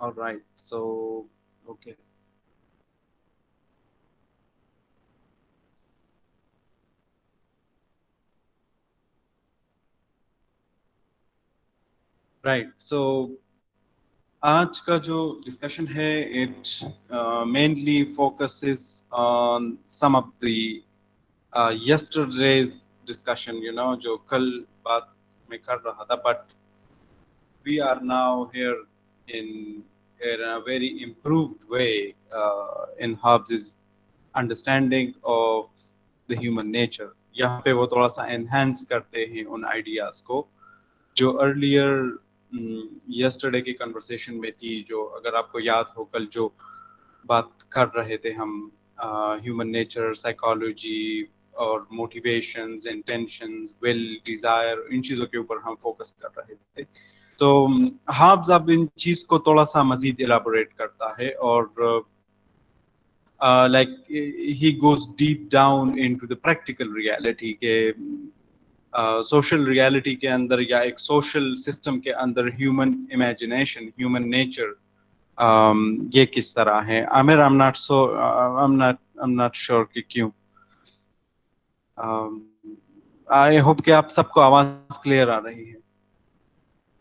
All right. So, okay. Right. So, आज का जो discussion है, it mainly focuses on some of the yesterday's discussion. You know, जो कल बात में कर रहा था, but we are now here in a very improved way in Hobbes's understanding of the human nature. यहाँ पे वो थोड़ा सा enhance करते हैं उन ideas को जो अर्लियर यस्टरडे की कन्वर्सेशन में थी, जो अगर आपको याद हो कल जो बात कर रहे थे हम ह्यूमन नेचर, साइकोलॉजी और मोटिवेशंस, इंटेंशंस, विल, डिजायर, इन चीज़ों के ऊपर हम फोकस कर रहे थे। तो हाब्स अब इन चीज को थोड़ा सा मजीद इलाबोरेट करता है और like he goes deep down into the practical reality के सोशल रियलिटी के अंदर या एक सोशल सिस्टम के अंदर ह्यूमन इमेजिनेशन, ह्यूमन नेचर ये किस तरह है। Aamir, I am not sure कि क्यों। आई होप कि आप सबको आवाज क्लियर आ रही है,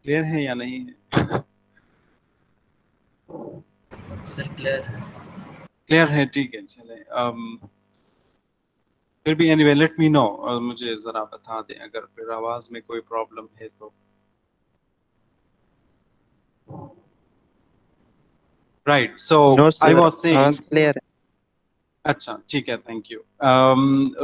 क्लियर है या नहीं है? सर क्लियर है, क्लियर है, ठीक है, चले। फिर भी एनीवे लेट मी नो, मुझे जरा बता दें अगर फिर आवाज में कोई प्रॉब्लम है तो। Right, so no I sir, was saying, clear है। अच्छा ठीक है, thank you.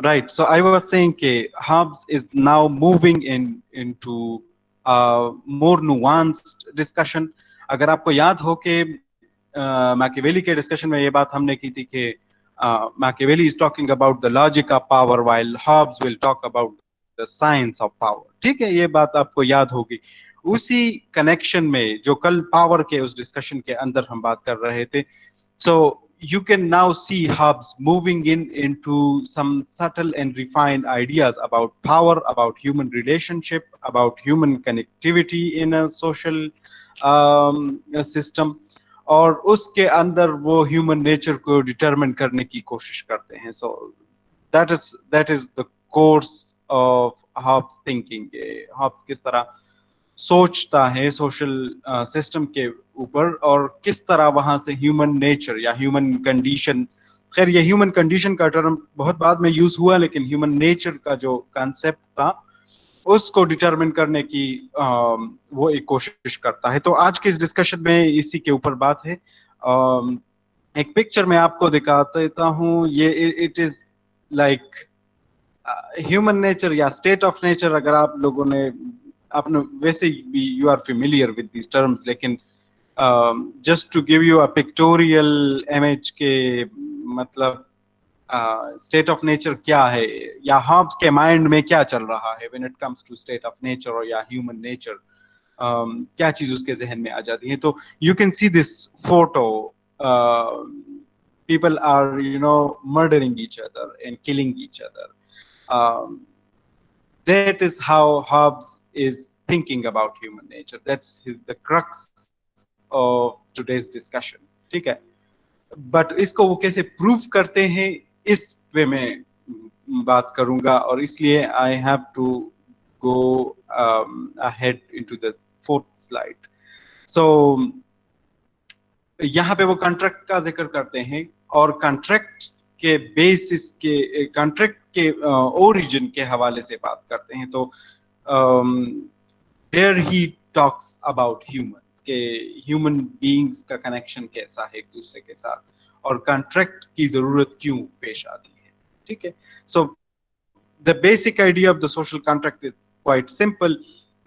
Right, so I was saying कि Hobbes is now moving into more nuanced discussion. अगर आपको याद हो कि मैकियावेली के डिस्कशन में ये बात हमने की थी कि Machiavelli is talking about the logic of power while Hobbes will talk about the science of power। ठीक है, ये बात आपको याद होगी। उसी कनेक्शन में जो कल पावर के उस डिस्कशन के अंदर हम बात कर रहे थे, so you can now see Hobbes moving into some subtle and refined ideas about power, about human relationship, about human connectivity in a social system, और उसके अंदर वो ह्यूमन नेचर को डिटरमिन करने की कोशिश करते हैं। So that is the course of Hobbes thinking. Hobbes किस तरह सोचता है सोशल सिस्टम के ऊपर और किस तरह वहां से ह्यूमन नेचर या ह्यूमन कंडीशन, खैर ये ह्यूमन कंडीशन का टर्म बहुत बाद में यूज हुआ, लेकिन ह्यूमन नेचर का जो कॉन्सेप्ट था उसको डिटरमिन करने की वो एक कोशिश करता है। तो आज के इस डिस्कशन में इसी के ऊपर बात है। एक पिक्चर में आपको दिखा देता हूँ, ये it is like human nature या स्टेट ऑफ नेचर। अगर आप लोगों ने आपने वैसे भी you are familiar with these terms, लेकिन just to give you a pictorial image के मतलब स्टेट ऑफ नेचर क्या है या हॉब्स के माइंड में क्या चल रहा है when it comes to state of nature और या ह्यूमन नेचर, क्या चीज उसके जहन में आ जाती है। तो you can see this photo, people are murdering each other and killing each other. That is how Hobbes is thinking about human nature. That's the crux of today's discussion, ठीक है। बट इसको वो कैसे प्रूव करते हैं इस वे में बात करूंगा, और इसलिए I have to go ahead into the fourth slide. So यहाँ पे वो कॉन्ट्रैक्ट का जिक्र करते हैं और कॉन्ट्रैक्ट के बेसिस के, कॉन्ट्रैक्ट के ओरिजिन के हवाले से बात करते हैं। तो there he talks about human के, ह्यूमन बीइंग्स का कनेक्शन कैसा है एक दूसरे के साथ और कॉन्ट्रैक्ट की जरूरत क्यों पेश आती है, ठीक है। So the basic idea of the social contract is quite simple.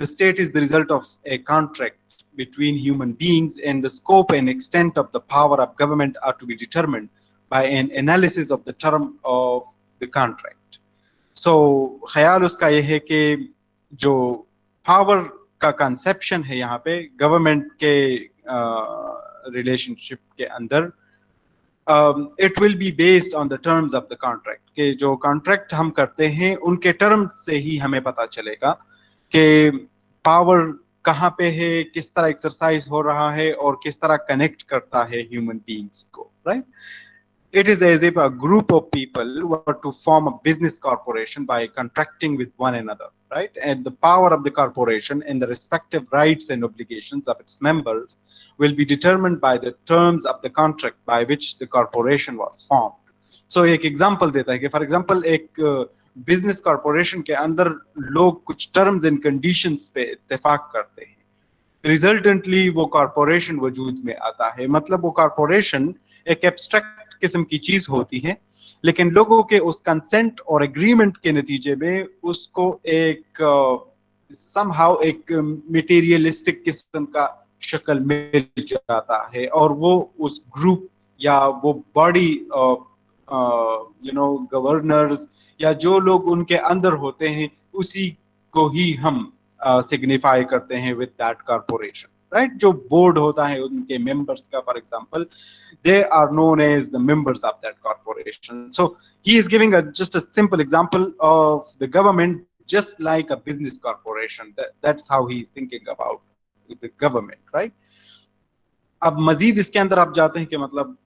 The state is the result of a contract between human beings, and the scope and extent of the power of government are to be determined by an analysis of the term of the contract. So ख्याल उसका ये है कि जो power का conception है यहाँ पे गवर्नमेंट के रिलेशनशिप के अंदर, it will be based on the terms of the contract, के जो कॉन्ट्रैक्ट हम करते हैं उनके टर्म्स से ही हमें पता चलेगा कि पावर कहाँ पे है, किस तरह एक्सरसाइज हो रहा है और किस तरह कनेक्ट करता है ह्यूमन बीइंग्स को, right? It is as if a group of people were to form a business corporation by contracting with one another, right? And the power of the corporation and the respective rights and obligations of its members will be determined by the terms of the contract by which the corporation was formed. So एक example देता है कि for example एक business corporation के अंदर लोग कुछ terms and conditions पे इत्तेफाक करते हैं, रिजल्टेंटली वो कॉरपोरेशन वजूद में आता है। मतलब वो कॉरपोरेशन एक एब्स्ट्रैक्ट किस्म की चीज होती है, लेकिन लोगों के उस कंसेंट और एग्रीमेंट के नतीजे में उसको एक समहाउ एक मटेरियलिस्टिक किस्म का शक्ल मिल जाता है, और वो उस ग्रुप या वो बॉडी गवर्नर्स या जो लोग उनके अंदर होते हैं उसी को ही हम सिग्निफाई करते हैं विद दैट कॉरपोरेशन, राइट? जो बोर्ड होता है उनके मेंबर्स का, for example, they are known as the members of that corporation. So he is giving just a simple example of the government just like a business corporation. That's how he is thinking about the government, right? अब मजीद इसके अंदर आप जाते हैं कि मतलब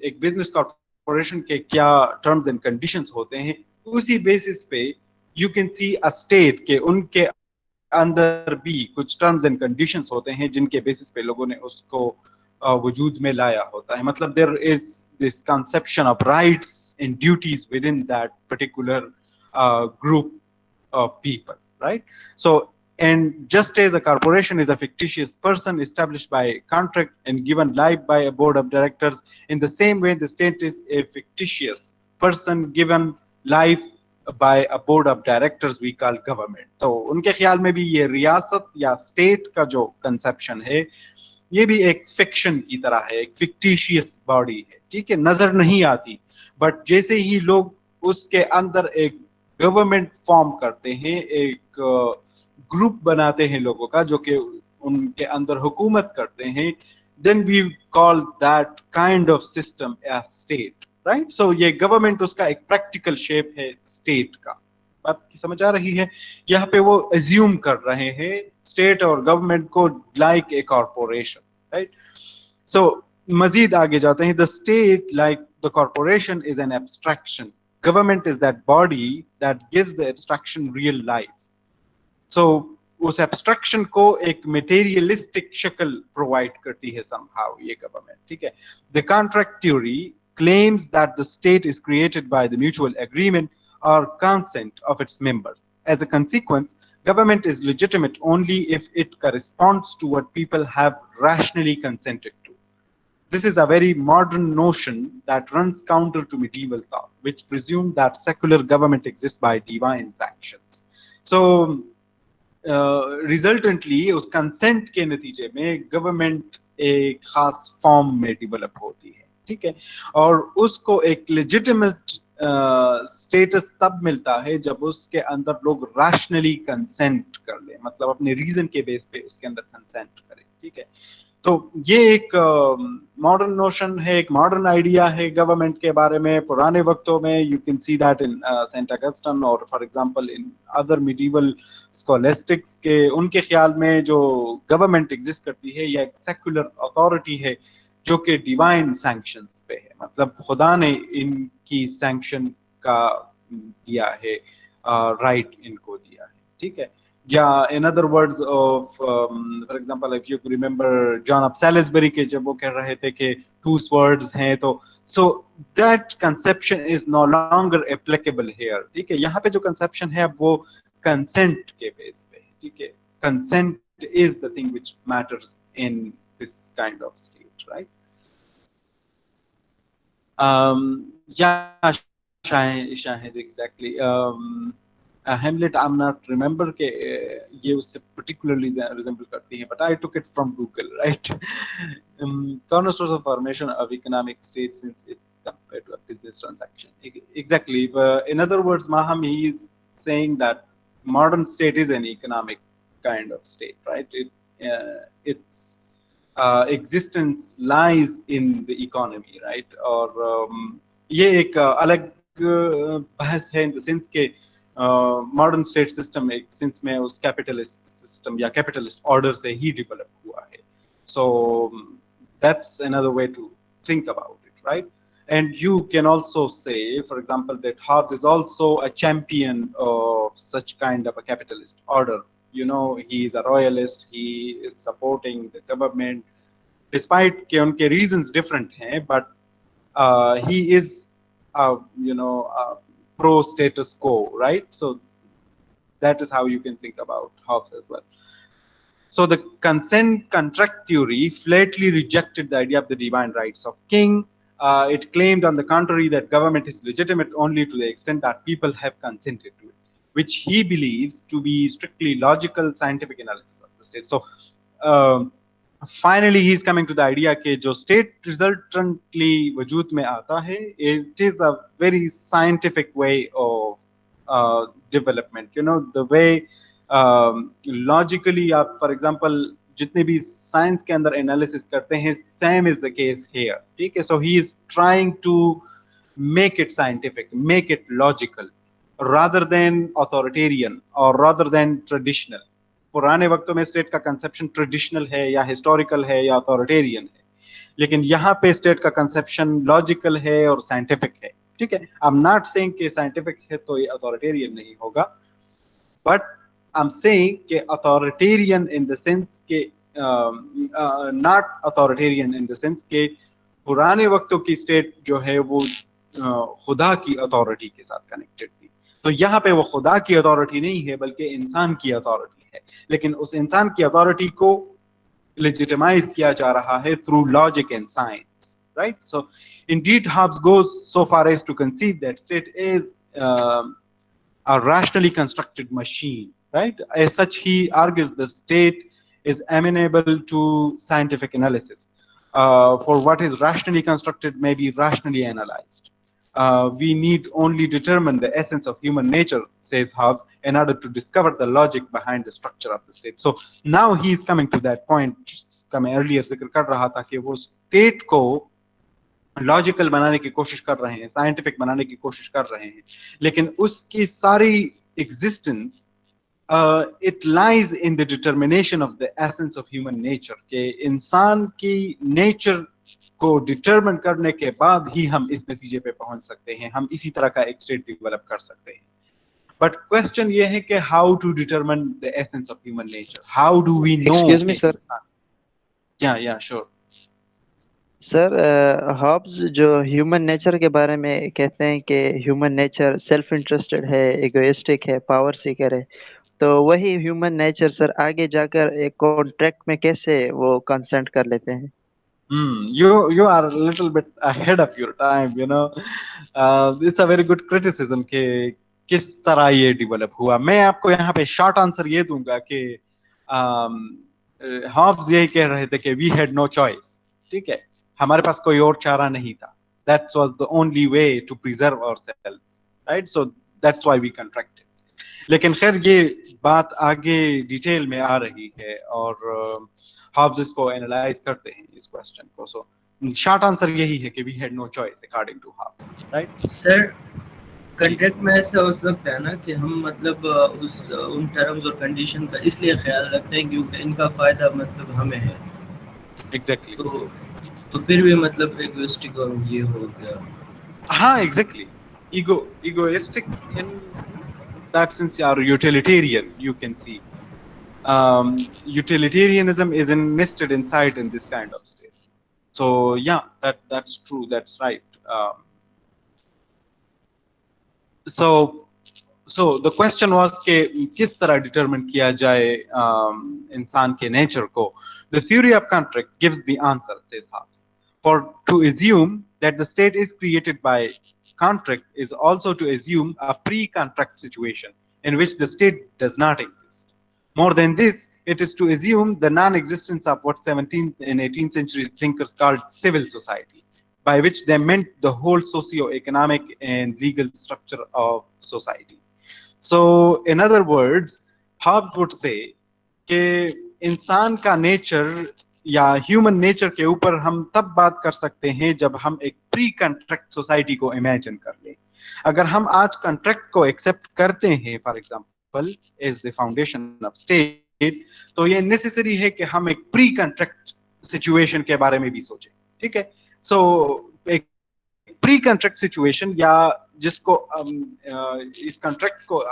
एक business corporation के क्या टर्म्स एंड कंडीशंस होते हैं, उसी बेसिस पे you can C a state के उनके अंदर भी कुछ टर्म्स एंड कंडीशंस होते हैं जिनके बेसिस पे लोगों ने उसको वजूद में लाया होता है। मतलब there is this conception of rights and duties within that particular group of people, right? So, and just as a corporation is a fictitious person established by contract and given life by a board of directors, in the same way the state is a fictitious person given life by a board of directors we call government. तो उनके ख्याल में भी ये रियासत या state का जो कंसेप्शन है ये भी एक फिक्शन की तरह है, एक फिक्टिशियस बॉडी है, ठीक है, नजर नहीं आती, बट जैसे ही लोग उसके अंदर एक गवर्नमेंट फॉर्म करते हैं, एक ग्रुप बनाते हैं लोगों का जो कि उनके अंदर हुकूमत करते हैं, then we call that kind of system a state, right? So ये गवर्नमेंट उसका एक प्रैक्टिकल शेप है स्टेट का। बात की समझ आ रही है? यहाँ पे वो एज्यूम कर रहे हैं स्टेट और गवर्नमेंट को लाइक ए कॉर्पोरेशन, राइट? सो मजीद आगे जाते हैं, the state like the corporation is an abstraction, government is that body that gives the abstraction real life. So उस abstraction को एक materialistic शक्ल provide करती है somehow ये government, ठीक है? The contract theory claims that the state is created by the mutual agreement or consent of its members. As a consequence, government is legitimate only if it corresponds to what people have rationally consented to. This is a very modern notion that runs counter to medieval thought, which presumed that secular government exists by divine sanctions. So, resultantly, उस consent के नतीजे में government एक खास form में develop होती है, ठीक है? और उसको एक legitimate स्टेटस तब मिलता है जब उसके अंदर लोग रैशनली कंसेंट कर ले, मतलब अपने रीजन के बेस पे उसके अंदर कंसेंट करें, ठीक है? तो ये एक मॉडर्न नोशन है, एक मॉडर्न आइडिया है गवर्नमेंट के बारे में। पुराने वक्तों में you can see that in Saint Augustine और for example in other medieval scholastics के उनके ख्याल में जो गवर्नमेंट एग्जिस्ट करती है या एक सेक्युलर अथॉरिटी है जो कि डिवाइन सैंक्शंस पे है, मतलब खुदा ने इनकी सैंक्शन का दिया है, राइट इनको दिया है, ठीक है? Yeah, in other words of, for example, if you remember John of Salisbury के जब वो कह रहे थे कि two swords हैं, तो so that conception is no longer applicable here, ठीक है? यहाँ पे जो conception है अब वो consent के base पे है, ठीक है? Consent is the thing which matters in this kind of state, right? Yeah, Shahid, exactly. Hamlet, I'm not remember के ये उससे particularly resemble करती है, but I took it from Google, right? Cornerstones of formation of economic state since it's compared to a business transaction. Exactly. In other words, Maham, he is saying that modern state is an economic kind of state, right? Its existence lies in the economy, right? और ये एक अलग बहस है in the sense के modern state system एक sense में उस कैपिटलिस्ट सिस्टम या कैपिटलिस्ट ऑर्डर से ही डेवलप हुआ है. So that's another way to think about it, right? And you can also say, for example, that Hobbes is also a champion of such kind of a capitalist order. You know, he is a royalist, he is supporting the government, despite कि उनके reasons different हैं, but he is, pro status quo, right? So that is how you can think about Hobbes as well. So the consent contract theory flatly rejected the idea of the divine rights of king. It claimed, on the contrary, that government is legitimate only to the extent that people have consented to it, which he believes to be strictly logical, scientific analysis of the state. So finally, he is coming to the idea that जो state resultantly वजूद में आता है, it is a very scientific way of development. You know, the way logically आप for example जितने भी science के अंदर एनालिसिस करते हैं, same is the case here. ठीक है. So he is trying to make it scientific, make it logical rather than authoritarian or rather than traditional. पुराने वक्तों में स्टेट का कंसेप्शन ट्रेडिशनल है या हिस्टोरिकल है या अथॉरिटेरियन है, लेकिन यहाँ पे स्टेट का कंसेप्शन लॉजिकल है और साइंटिफिक है. ठीक है. आई एम नॉट सेइंग कि साइंटिफिक है तो ये अथॉरिटेरियन नहीं होगा, बट I'm saying कि authoritarian in the sense के not authoritarian in the sense के पुराने वक्तों की स्टेट जो है वो खुदा की अथॉरिटी के साथ कनेक्टेड थी. तो यहाँ पे वो खुदा की अथॉरिटी नहीं है बल्कि इंसान की अथॉरिटी है, लेकिन उस इंसान की अथॉरिटी को लेजिटिमाइज किया जा रहा है through logic and science, right? So indeed Hobbes goes so far as to concede that state is a rationally constructed machine. Right? As such, he argues the state is amenable to scientific analysis. For what is rationally constructed may be rationally analyzed. We need only determine the essence of human nature, says Hobbes, in order to discover the logic behind the structure of the state. So now he is coming to that point. जिसका मैं earlier जिक्र कर रहा था कि वो state को logical बनाने की कोशिश कर रहे हैं, साइंटिफिक बनाने की कोशिश कर रहे हैं, लेकिन उसकी सारी existence it lies in the determination of the essence of human nature. के इंसान की नेचर को डिटरमिन करने के बाद ही हम इस नतीजे पे पहुंच सकते हैं, हम इसी तरह का एक स्टेट डेवलप कर सकते हैं. बट क्वेश्चन ये है कि how to determine the essence of human nature, how do we know? Excuse me sir. Yeah sure sir, Hobbes जो ह्यूमन नेचर के बारे में कहते हैं कि ह्यूमन नेचर सेल्फ इंटरेस्टेड है, इगोइस्टिक है, पावर सीकर है, तो वही ह्यूमन नेचर सर आगे जाकर एक कॉन्ट्रैक्ट में कैसे वो कंसेंट कर लेते हैं? You are a little bit ahead of your time, you know. It's a very good criticism कि किस तरह ये डेवलप हुआ. मैं आपको यहाँ पे शॉर्ट आंसर ये दूंगा कि हॉब्स यही कह रहे थे कि we had no choice. ठीक है, हमारे पास कोई और चारा नहीं था. That was the only way to preserve ourselves, right? So that's why we contracted. लेकिन खैर ये बात आगे डिटेल में आ रही है और हॉब्स इसको एनालाइज करते हैं इस क्वेश्चन को. सो शॉर्ट आंसर यही है कि we had no choice according to Hobbes, right? Sir, contract में ऐसा हो सकता है ना कि हम मतलब उन टर्म्स और कंडीशन का इसलिए ख्याल रखते हैं क्योंकि इनका फायदा मतलब हमें है. एग्जैक्टली. तो फिर भी मतलब इगोइस्टिक और ये हो गया. हाँ, exactly. Egoistic in that sense are utilitarian, you can see. Utilitarianism is nested inside in this kind of state. So yeah, that's true, that's right. So the question was कि किस तरह determine किया जाए इंसान के nature को. The theory of contract gives the answer, says Hobbes. For to assume that the state is created by contract is also to assume a pre-contract situation in which the state does not exist. More than this, it is to assume the non-existence of what 17th and 18th century thinkers called civil society, by which they meant the whole socio-economic and legal structure of society. So, in other words, Hobbes would say कि इंसान का nature या human nature के ऊपर हम तब बात कर सकते हैं जब हम एक प्री कॉन्ट्रैक्ट सोसाइटी को इमेजिन कर लें. अगर हम आज कॉन्ट्रैक्ट को एक्सेप्ट करते हैं for example as the foundation of state, तो ये नेसेसरी है कि हम एक प्री कॉन्ट्रैक्ट सिचुएशन के बारे में भी सोचें, ठीक है। सो एक प्री कॉन्ट्रैक्ट सिचुएशन, या जिसको इस कॉन्ट्रैक्ट को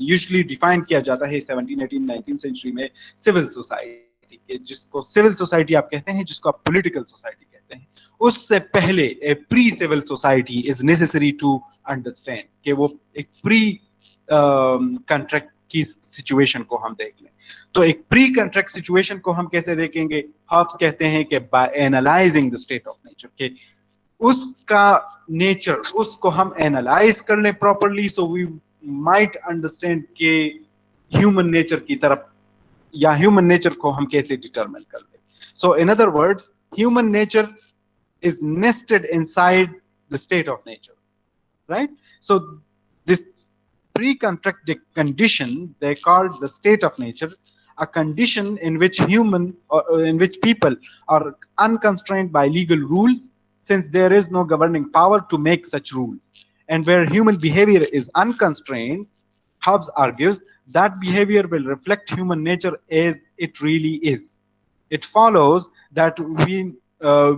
यूजुअली डिफाइन किया जाता है 17, 18, 19 सेंचुरी में सिविल सोसाइटी के, जिसको सिविल सोसाइटी आप कहते हैं, जिसको आप पॉलिटिकल सोसाइटी कहते हैं। उससे पहले a pre civil society is necessary to understand कि वो एक प्री कॉन्ट्रैक्ट की सिचुएशन को हम देख लें। तो एक प्री कॉन्ट्रैक्ट सिचुएशन को हम कैसे देखेंगे? हॉब्स कहते हैं कि by analysing the state of nature, के उसका नेचर, उसको हम एनालाइज कर लें properly, so we might understand के ह्यूमन नेचर की तरफ, या ह्यूमन नेचर को हम कैसे डिटरमिन कर लें। So in other words, human nature is nested inside the state of nature, right? So this pre-contract condition, they called the state of nature, a condition in which in which people are unconstrained by legal rules, since there is no governing power to make such rules, and where human behavior is unconstrained, Hobbes argues that behavior will reflect human nature as it really is. It follows that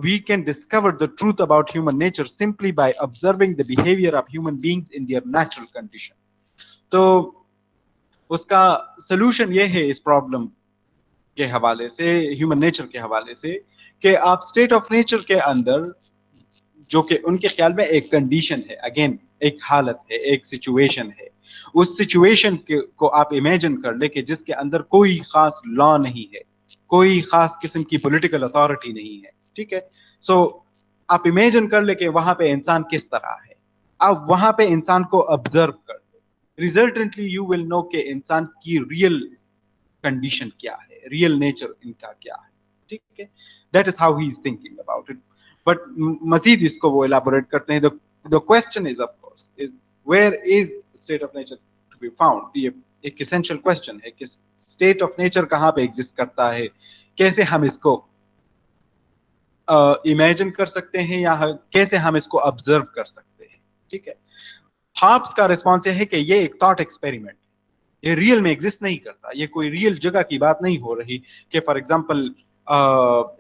we can discover the truth about human nature simply by observing the behavior of human beings in their natural condition. तो उसका solution ये है इस problem के हवाले से, human nature के हवाले से, कि आप स्टेट ऑफ नेचर के अंदर, जो कि उनके ख्याल में एक कंडीशन है, अगेन एक हालत है, एक सिचुएशन है, उस सिचुएशन को आप इमेजिन कर ले कि जिसके अंदर कोई खास लॉ नहीं है, कोई खास किस्म की पॉलिटिकल अथॉरिटी नहीं है, ठीक है। सो आप इमेजिन कर ले कि वहां पे इंसान किस तरह है, आप वहां पे इंसान को ऑब्जर्व कर ले, रिजल्टेंटली यू विल नो कि इंसान की रियल कंडीशन क्या है, रियल नेचर इनका क्या है, ठीक है। That is how he is thinking about it. But मजीद इसको वो एलाबोरेट करते हैं। The question is of course is where is state of nature to be found. ये एक एसेंशियल क्वेश्चन है कि स्टेट ऑफ नेचर कहाँ पे एग्जिस्ट करता है, कैसे हम इसको इमेजिन कर सकते हैं, या कैसे हम इसको ऑब्जर्व कर सकते हैं, ठीक है। हॉब्स का रिस्पॉन्स ये है कि ये एक थॉट एक्सपेरिमेंट, ये रियल में एग्जिस्ट नहीं करता, ये कोई रियल जगह की बात नहीं हो रही कि फॉर एग्जांपल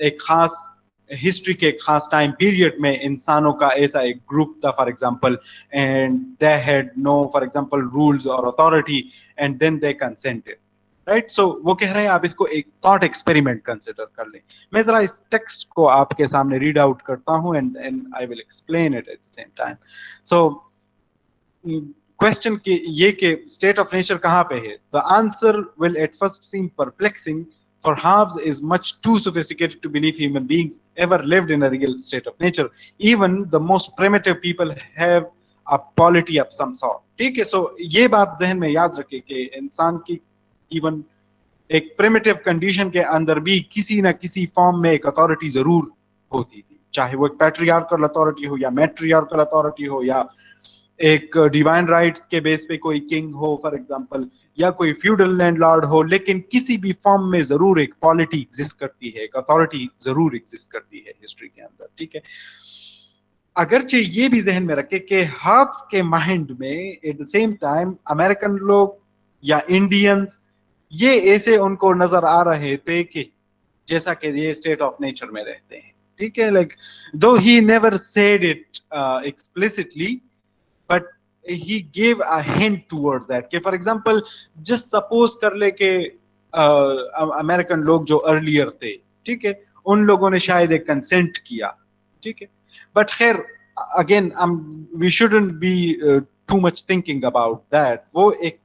एक खास हिस्ट्री के खास टाइम पीरियड में इंसानों का ऐसा एक ग्रुप था for example, and they had no for example rules और authority, and then they consented, right. So वो कह रहे हैं आप इसको एक थॉट एक्सपेरिमेंट कंसिडर कर लें। मैं जरा इस टेक्स्ट को आपके सामने रीड आउट करता हूं, and I will explain it at the same time. So question के ये कि स्टेट ऑफ नेचर कहाँ पे है। The answer will at first seem perplexing, for Hobbes is much too sophisticated to believe human beings ever lived in a real state of nature. Even the most primitive people have a polity of some sort. ठीक है। सो ये बात जहन में याद रखें कि इंसान की इवन एक प्रिमिटिव कंडीशन के अंदर भी किसी ना किसी फॉर्म में एक अथॉरिटी जरूर होती थी, चाहे वो एक पैट्रियार्कल अथॉरिटी हो, या मैट्रियार्कल अथॉरिटी हो, या एक डिवाइन राइट्स के बेस पे कोई किंग हो फॉर एग्जांपल, या कोई फ्यूडल लैंडलॉर्ड हो, लेकिन किसी भी फॉर्म में जरूर एक पॉलिटी एग्जिस्ट करती है, एक अथॉरिटी जरूर एग्जिस्ट करती है हिस्ट्री के अंदर, ठीक है। अगरचे ये भी जहन में रखे कि हॉब्स के माइंड में eight the same time American लोग या इंडियंस, ये ऐसे उनको नजर आ रहे थे कि जैसा कि ये स्टेट ऑफ नेचर में रहते हैं, ठीक है। लाइक दो he never said it explicitly, but he gave a hint towards that कि for example just suppose कर ले कि अमेरिकन लोग जो अर्लियर थे, ठीक है, उन लोगों ने शायद एक कंसेंट किया, ठीक है। बट खैर again we shouldn't be too much thinking about that. वो एक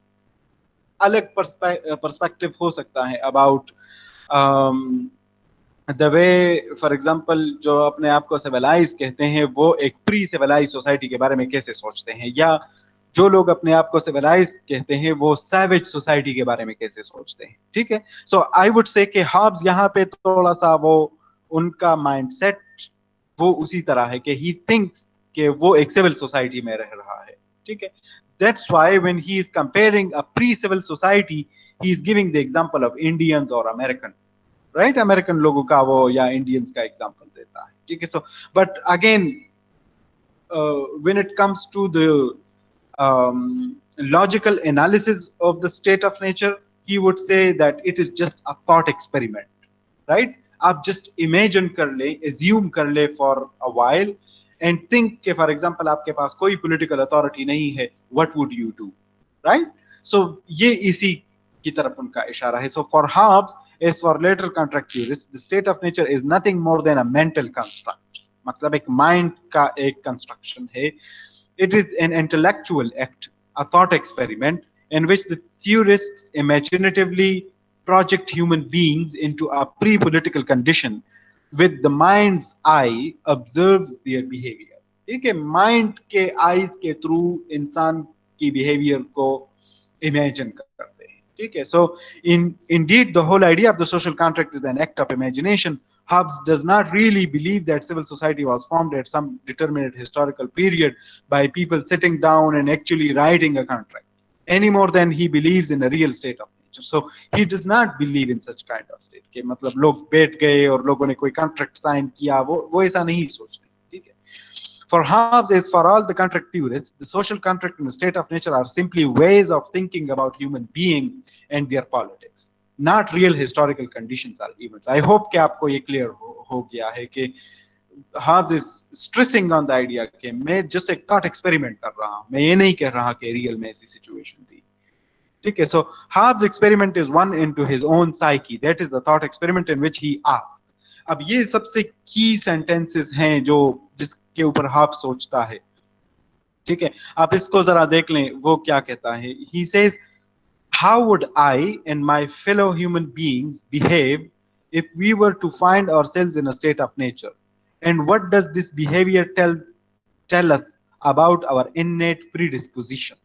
अलग पर्सपेक्टिव हो सकता है about the way for example जो अपने आप को सिविलाइज कहते हैं वो एक प्री सिविलाइज सोसाइटी के बारे में कैसे सोचते हैं, या जो लोग अपने आप को सिविलाइज कहते हैं वो सैवेज सोसाइटी के बारे में कैसे सोचते हैं, ठीक है। सो आई वुड से कि हॉब्स यहाँ पे थोड़ा सा वो उनका माइंडसेट वो उसी तरह है कि ही थिंक्स कि वो एक सिविल सोसाइटी में रह रहा है, ठीक है। That's why when he is comparing a pre civil society he is giving the example of Indians और अमेरिकन, राइट, अमेरिकन लोगों का वो या इंडियंस का एग्जांपल देता है, ठीक है। So but again when it comes to the logical analysis of the state of nature, he would say that it is just a thought experiment, right? आप just imagine कर ले, assume कर ले for a while and think कि for example आपके पास कोई political authority नहीं है, what would you do, right? So ये इसी की तरफ उनका इशारा है. So for Hobbes, as for later contract theorists, the state of nature is nothing more than a mental construct. मतलब एक mind का एक construction है. It is an intellectual act, a thought experiment in which the theorists imaginatively project human beings into a pre-political condition with the mind's eye observes their behavior. ठीक है, mind के eyes के through इंसान की behavior को imagine करते हैं. ठीक है, so indeed the whole idea of the social contract is an act of imagination. Hobbes does not really believe that civil society was formed at some determinate historical period by people sitting down and actually writing a contract, any more than he believes in a real state of nature. So he does not believe in such kind of state कि मतलब लोग बैठ गए और लोगों ने कोई contract sign किया, वो ऐसा नहीं सोचते. ठीक है. For Hobbes, as for all the contract theorists, the social contract and the state of nature are simply ways of thinking about human beings and their politics, not real historical conditions or events. I hope कि आपको ये clear हो गया है कि Hobbes is stressing on the idea कि मैं just एक thought experiment कर रहा हूँ, मैं ये नहीं कह रहा कि real में ऐसी situation थी. ठीक है, so Hobbes' experiment is one into his own psyche. That is the thought experiment in which he asks. अब ये सबसे key sentences हैं जो जिसके ऊपर Hobbes सोचता है. ठीक है, आप इसको जरा देख लें, वो क्या कहता है. He says, how would I and my fellow human beings behave if we were to find ourselves in a state of nature? And what does this behavior tell us about our innate predisposition?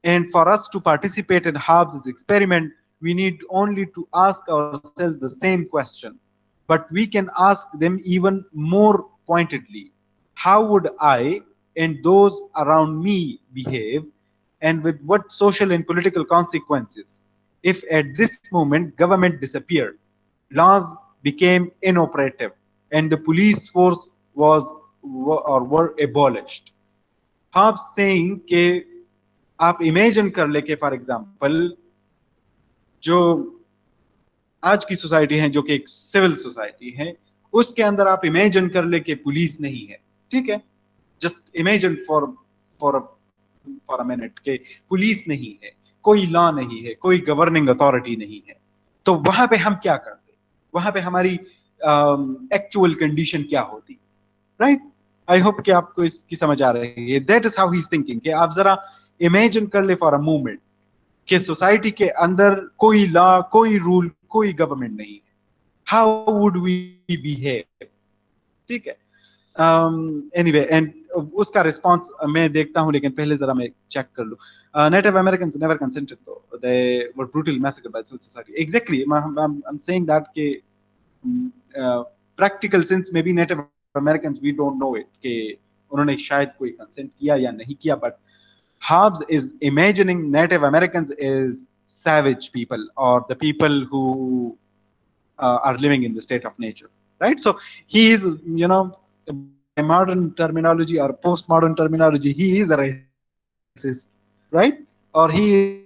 And for us to participate in Hobbes' experiment, we need only to ask ourselves the same question, but we can ask them even more pointedly. How would I and those around me behave, and with what social and political consequences, if at this moment government disappeared, laws became inoperative, and the police force were abolished? Hobbes saying कि आप imagine कर ले कि for example जो आज की society है, जो कि एक सिविल सोसाइटी है, उसके अंदर आप इमेजिन कर ले कि पुलिस नहीं है. ठीक है, just imagine for a minute के पुलिस नहीं है, कोई लॉ नहीं है, कोई गवर्निंग अथॉरिटी नहीं है. तो वहां पे हम क्या करते, वहां पे हमारी एक्चुअल कंडीशन क्या होती, राइट? आई होप कि आपको इसकी समझ आ रही है. That is how he is thinking कि आप जरा इमेजिन कर ले फॉर अ मोमेंट कि सोसाइटी के अंदर कोई लॉ, कोई रूल, कोई गवर्नमेंट नहीं है. How would we behave? ठीक है. एनीवे, एंड उसका रिस्पांस मैं देखता हूं, लेकिन पहले जरा मैं चेक कर लूं. Native Americans never consented, though they were brutally massacred by civil society. Exactly, I'm saying that कि practical sense में भी native Americans we don't know it कि उन्होंने शायद कोई कंसेंट किया या नहीं किया, but Hobbes is imagining Native Americans as savage people, or the people who are living in the state of nature, right? So he is, you know, by modern terminology or postmodern terminology, he is a racist, right? Or he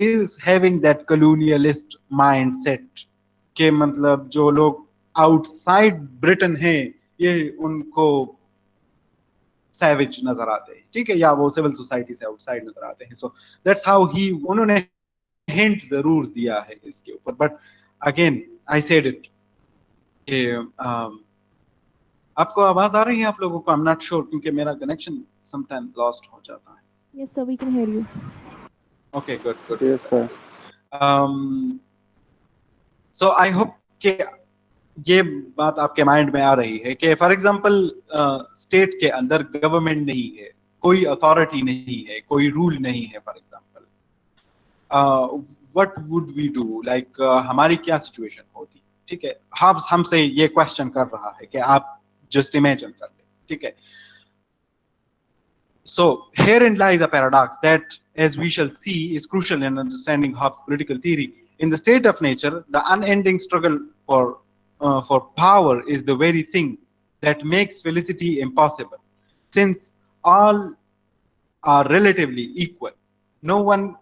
is having that colonialist mindset के मतलब जो लोग outside Britain हैं, ये उनको savage नजर आते हैं. ठीक है, या वो सिविल सोसाइटी से आउटसाइड नजर आते हैं. सो दैट्स हाउ ही, उन्होंने हिंट जरूर दिया है इसके ऊपर, but again I said it. आपको आवाज आ रही है आप लोगों को? आई एम नॉट श्योर, क्योंकि मेरा कनेक्शन समटाइम्स लॉस्ट हो जाता है. Yes sir, we can hear you. Okay, good. Yes sir. So I hope कि ये बात आपके माइंड में आ रही है कि फॉर एग्जांपल स्टेट के अंदर गवर्नमेंट नहीं है, कोई अथॉरिटी नहीं है, कोई रूल नहीं है. For example what would we do, like हमारी क्या सिचुएशन होती? ठीक है, हब्स हमसे ये क्वेश्चन कर रहा है कि आप जस्ट इमेजिन कर ले. ठीक है, so herein lies a paradox that, as we shall see, is crucial in understanding Hobbes' political theory. In the state of nature, the unending struggle for power is the very thing that makes felicity impossible. since all are relatively equal, no one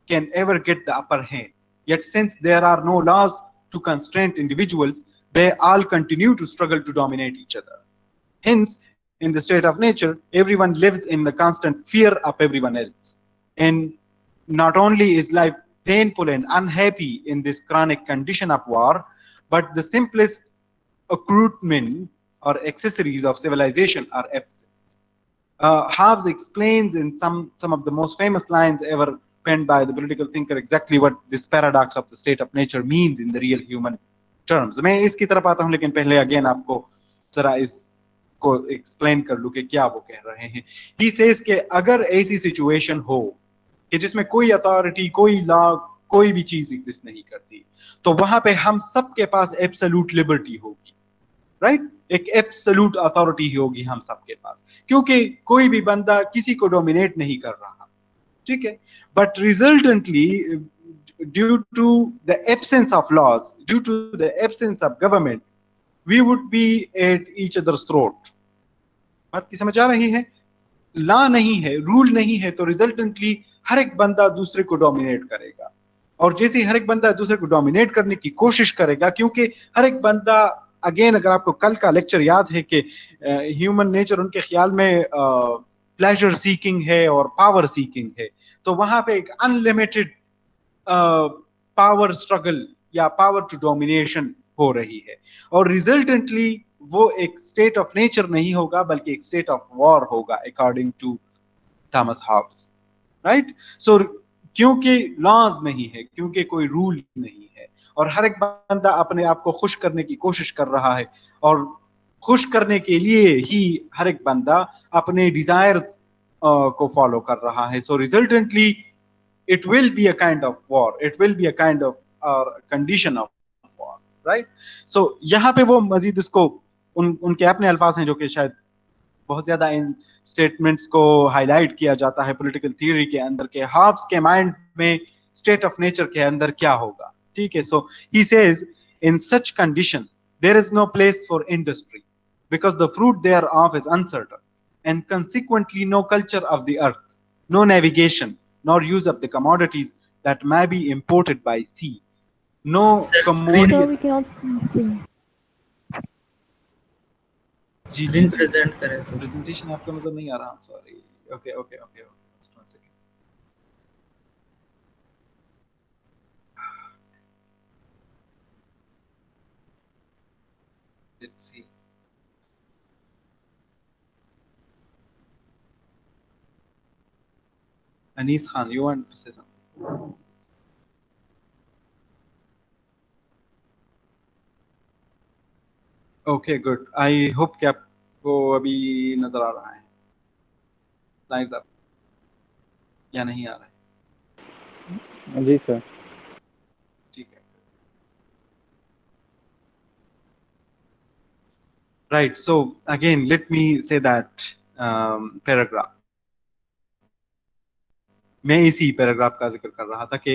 can ever get the upper hand. Yet since there are no laws to constrain individuals, they all continue to struggle to dominate each other. Hence, in the state of nature, everyone lives in the constant fear of everyone else. And not only is life painful and unhappy in this chronic condition of war, but the simplest accoutrement or accessories of civilization are absent. Hobbes explains in some of the most famous lines ever penned by the political thinker exactly what this paradox of the state of nature means in the real human terms. मैं इसकी तरफ आता हूँ, लेकिन पहले again आपको जरा इसको एक्सप्लेन कर लूँ कि क्या वो कह रहे हैं. He says कि अगर ऐसी सिचुएशन हो कि जिसमें कोई अथॉरिटी, कोई लॉ, कोई भी चीज एग्जिस्ट नहीं करती, तो वहां पे हम सबके पास एब्सोल्यूट लिबर्टी होगी, राइट? एक एब्सोल्यूट अथॉरिटी होगी हम सबके पास, क्योंकि कोई भी बंदा किसी को डोमिनेट नहीं कर रहा, ठीक है? But resultantly due to the absence of laws, due to the absence of government, we would be at each other's throat. बात की समझ आ रही है? लॉ नहीं है, रूल नहीं है, तो रिजल्टेंटली हर एक बंदा दूसरे को डोमिनेट करेगा. और जैसे हर एक बंदा दूसरे को डोमिनेट करने की कोशिश करेगा, क्योंकि हर एक बंदा, अगेन अगर आपको कल का लेक्चर याद है कि ह्यूमन नेचर उनके ख्याल में प्लेजर सीकिंग है और पावर सीकिंग है, तो वहां पे एक अनलिमिटेड पावर स्ट्रगल या पावर टू डोमिनेशन हो रही है. और रिजल्टेंटली वो एक स्टेट ऑफ नेचर नहीं होगा, बल्कि एक स्टेट ऑफ वॉर होगा, according to Thomas Hobbes, right? So क्योंकि लॉज नहीं है, क्योंकि कोई रूल नहीं है, और हर एक बंदा अपने आप को खुश करने की कोशिश कर रहा है, और खुश करने के लिए ही हर एक बंदा अपने डिजायर्स को फॉलो कर रहा है. सो resultantly it will be a kind of war, it will be a kind of condition of war, right? So यहाँ पे वो मजीद इसको उनके अपने अल्फाज हैं जो कि शायद बहुत ज्यादा इन स्टेटमेंट्स को हाईलाइट किया जाता है पॉलिटिकल थियरी के अंदर के हॉब्स के माइंड में स्टेट ऑफ नेचर के अंदर क्या होगा, ठीक है? So he says in such condition there is no place for industry because the fruit thereof is uncertain, and consequently no culture of the earth, no navigation, nor use of the commodities that may be imported by sea, no commodities. So we cannot see. Screen present करें sir. Presentation आपको नजर नहीं आ रहा? I'm sorry. Okay. Just one second. Let's see. Anis Khan, you want to say something? Okay, good. I hope कि आपको अभी नजर आ रहा है स्लाइड्स आप, या नहीं आ रहा है? जी सर. ठीक है. Right. So again, let me say that paragraph. मैं इसी पैराग्राफ का जिक्र कर रहा था कि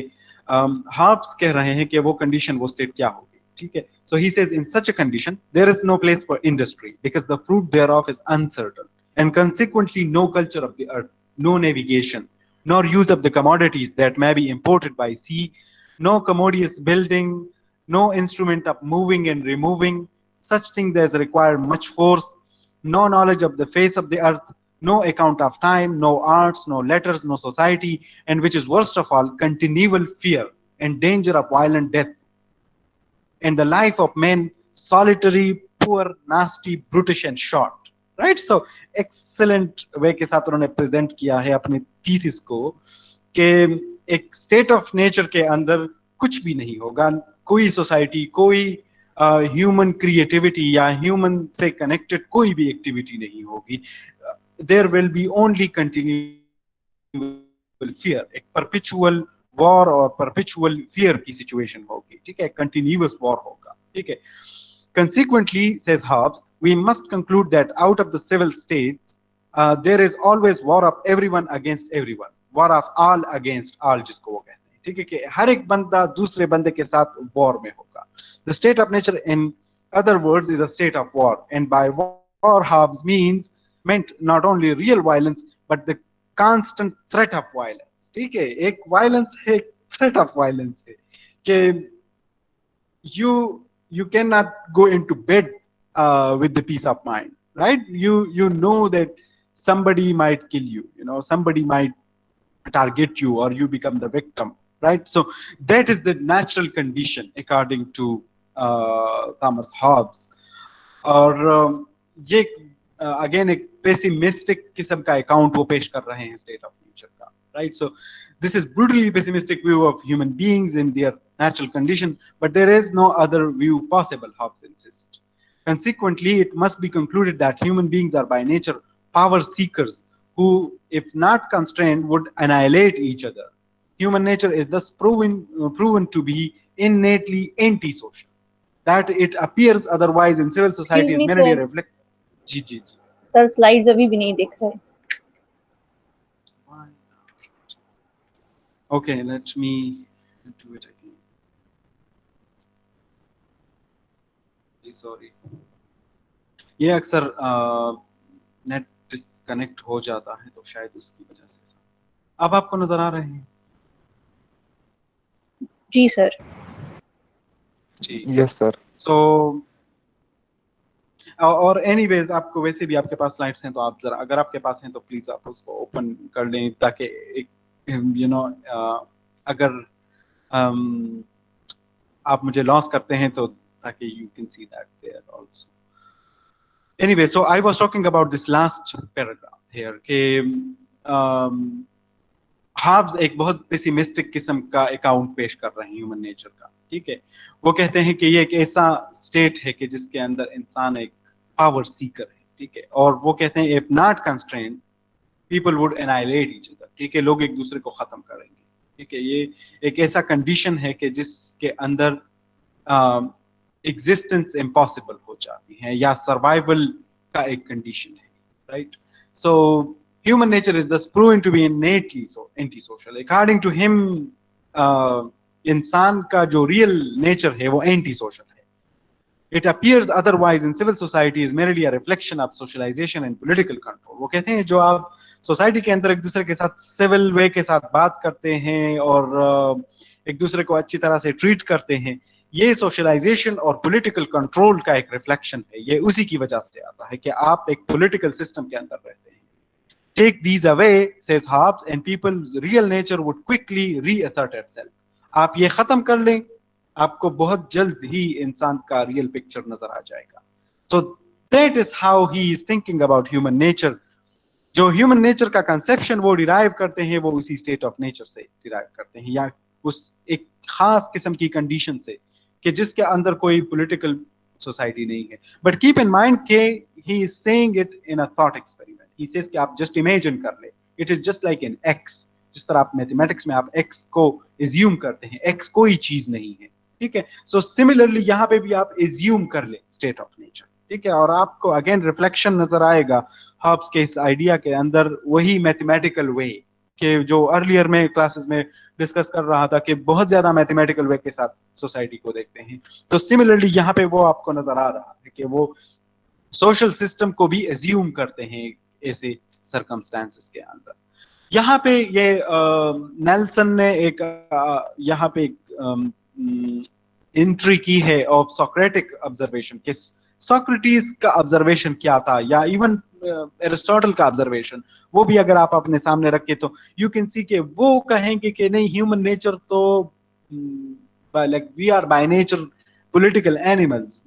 हॉब्स कह रहे हैं कि वो कंडीशन, वो स्टेट क्या होगी, ठीक है? So he says in such a condition there is no place for industry because the fruit thereof is uncertain, and consequently no culture of the earth, no navigation, nor use of the commodities that may be imported by sea, no commodious building, no instrument of moving and removing such things as require much force, no knowledge of the face of the earth, no account of time, no arts, no letters, no society, and which is worst of all, continual fear and danger of violent death, and the life of men solitary, poor, nasty, brutish and short. Right? So excellent way के साथ उन्होंने present किया है अपने thesis को कि एक state of nature के अंदर कुछ भी नहीं होगा, कोई सोसाइटी, कोई ह्यूमन क्रिएटिविटी या ह्यूमन से कनेक्टेड कोई भी एक्टिविटी नहीं होगी. There will be only continual fear, एक perpetual war और perpetual fear की situation होगी, ठीक है? Continuous war होगा, ठीक है? Consequently, says Hobbes, we must conclude that out of the civil states, there is always war of everyone against everyone, war of all against all, जिसको वो कहते हैं, ठीक है? कि हर एक बंदा दूसरे बंदे के साथ war में होगा. The state of nature, in other words, is a state of war, and by war Hobbes means meant not only real violence but the constant threat of violence. ठीक है, एक violence है, एक threat of violence है कि you cannot go into bed with the peace of mind, right? You know that somebody might kill you, you know, somebody might target you or you become the victim, right? So that is the natural condition according to Thomas Hobbes. और ये again एक pessimistic किस्म का account वो पेश कर रहे हैं स्टेट ऑफ नेचर का, right? So this is brutally pessimistic view of human beings in their natural condition, but there is no other view possible, Hobbes insists. Consequently, it must be concluded that human beings are by nature power seekers who, if not constrained, would annihilate each other. Human nature is thus proven to be innately antisocial. That it appears otherwise in civil society is merely a reflection. जी जी जी sir slides अभी भी नहीं दिख रहे. Okay, let me do it again. Sorry. ये अक्सर नेट डिस्कनेक्ट हो जाता है तो शायद उसकी वजह से. अब आपको नजर आ रहे हैं? जी सर. जी यस सर. सो और एनीवेज आपको वैसे भी आपके पास स्लाइड्स हैं तो आप जरा, अगर आपके पास हैं तो प्लीज आप उसको ओपन कर लें ताकि एक यू नो अगर आप मुझे लॉस करते हैं तो ताकि you can see that there also. Anyway, so I was talking about this last paragraph here के हॉब्स एक बहुत पेसिमिस्टिक किस्म का अकाउंट पेश कर रहे हैं ह्यूमन नेचर का. ठीक है, वो कहते हैं कि ये एक ऐसा स्टेट है कि जिसके अंदर इंसान एक पावर सीकर है. ठीक है, और वो कहते हैं if not constrained people would annihilate each other. ठीक है, लोग एक दूसरे को खत्म करेंगे. ठीक है, ये एक ऐसा कंडीशन है कि जिसके अंदर एग्जिस्टेंस इम्पॉसिबल हो जाती है या सर्वाइवल का एक कंडीशन है, right? So human nature is thus proven to be innately so antisocial. According to him, इंसान का जो real nature है वो antisocial है. It appears otherwise in civil society is merely a reflection of socialization and political control. वो कहते हैं जो आप सोसाइटी के अंदर एक दूसरे के साथ सिविल वे के साथ बात करते हैं और एक दूसरे को अच्छी तरह से ट्रीट करते हैं, ये सोशलाइजेशन और पॉलिटिकल कंट्रोल का एक रिफ्लेक्शन है. ये उसी की वजह से आता है कि आप एक पॉलिटिकल सिस्टम के अंदर रहते हैं. Take these away, says Hobbes, and people's real nature would quickly reassert itself. आप ये खत्म कर लें, आपको बहुत जल्द ही इंसान का रियल पिक्चर नजर आ जाएगा. So that is how he is thinking about human nature. जो ह्यूमन नेचर का कंसेप्शन वो डिराइव करते हैं वो उसी स्टेट ऑफ नेचर से डिराइव करते हैं या उस एक खास किस्म की कंडीशन से कि जिसके अंदर कोई पॉलिटिकल सोसाइटी नहीं है. बट कीप इन माइंड के he is saying it in a thought experiment. He says कि आप just imagine कर ले. It is just like an x. जिस तरह आप मैथमेटिक्स में आप x को assume करते हैं, x कोई चीज नहीं है. ठीक है, so similarly यहाँ पे भी आप assume कर ले state of nature. ठीक है, और आपको अगेन रिफ्लेक्शन नजर आएगा हॉब्स के इस आइडिया के अंदर वही मैथमेटिकल वे के जो अर्लियर में क्लासेस में डिस्कस कर रहा था कि बहुत ज्यादा मैथमेटिकल वे के साथ सोसाइटी को देखते हैं. तो सिमिलरली यहाँ पे वो आपको नजर आ रहा है कि वो सोशल सिस्टम को भी assume करते हैं ऐसे सर्कमस्टेंसेस के अंदर. यहाँ पे ये नेल्सन ने एक यहाँ पे एंट्री की है ऑफ सोक्रेटिक ऑब्जर्वेशन कि सोक्रेटिस का ऑब्जर्वेशन क्या था या इवन एरिस्टोटल का ऑब्जर्वेशन, वो भी अगर आप अपने सामने रखे तो यू कैन सी के वो कहेंगे कि नहीं ह्यूमन नेचर तो like we are by nature political animals.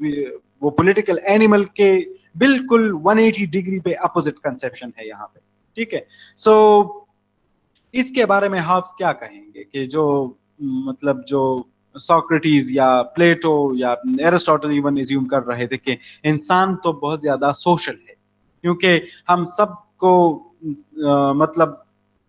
वो पॉलिटिकल एनिमल के बिल्कुल 180 डिग्री पे अपोजिट कंसेप्शन है यहाँ पे. ठीक है, सो इसके बारे में हॉब्स क्या कहेंगे कि जो मतलब जो सोक्रेटिस या प्लेटो या एरिस्टोटल इवन एज्यूम कर रहे थे कि इंसान तो बहुत ज्यादा सोशल है क्योंकि हम सबको मतलब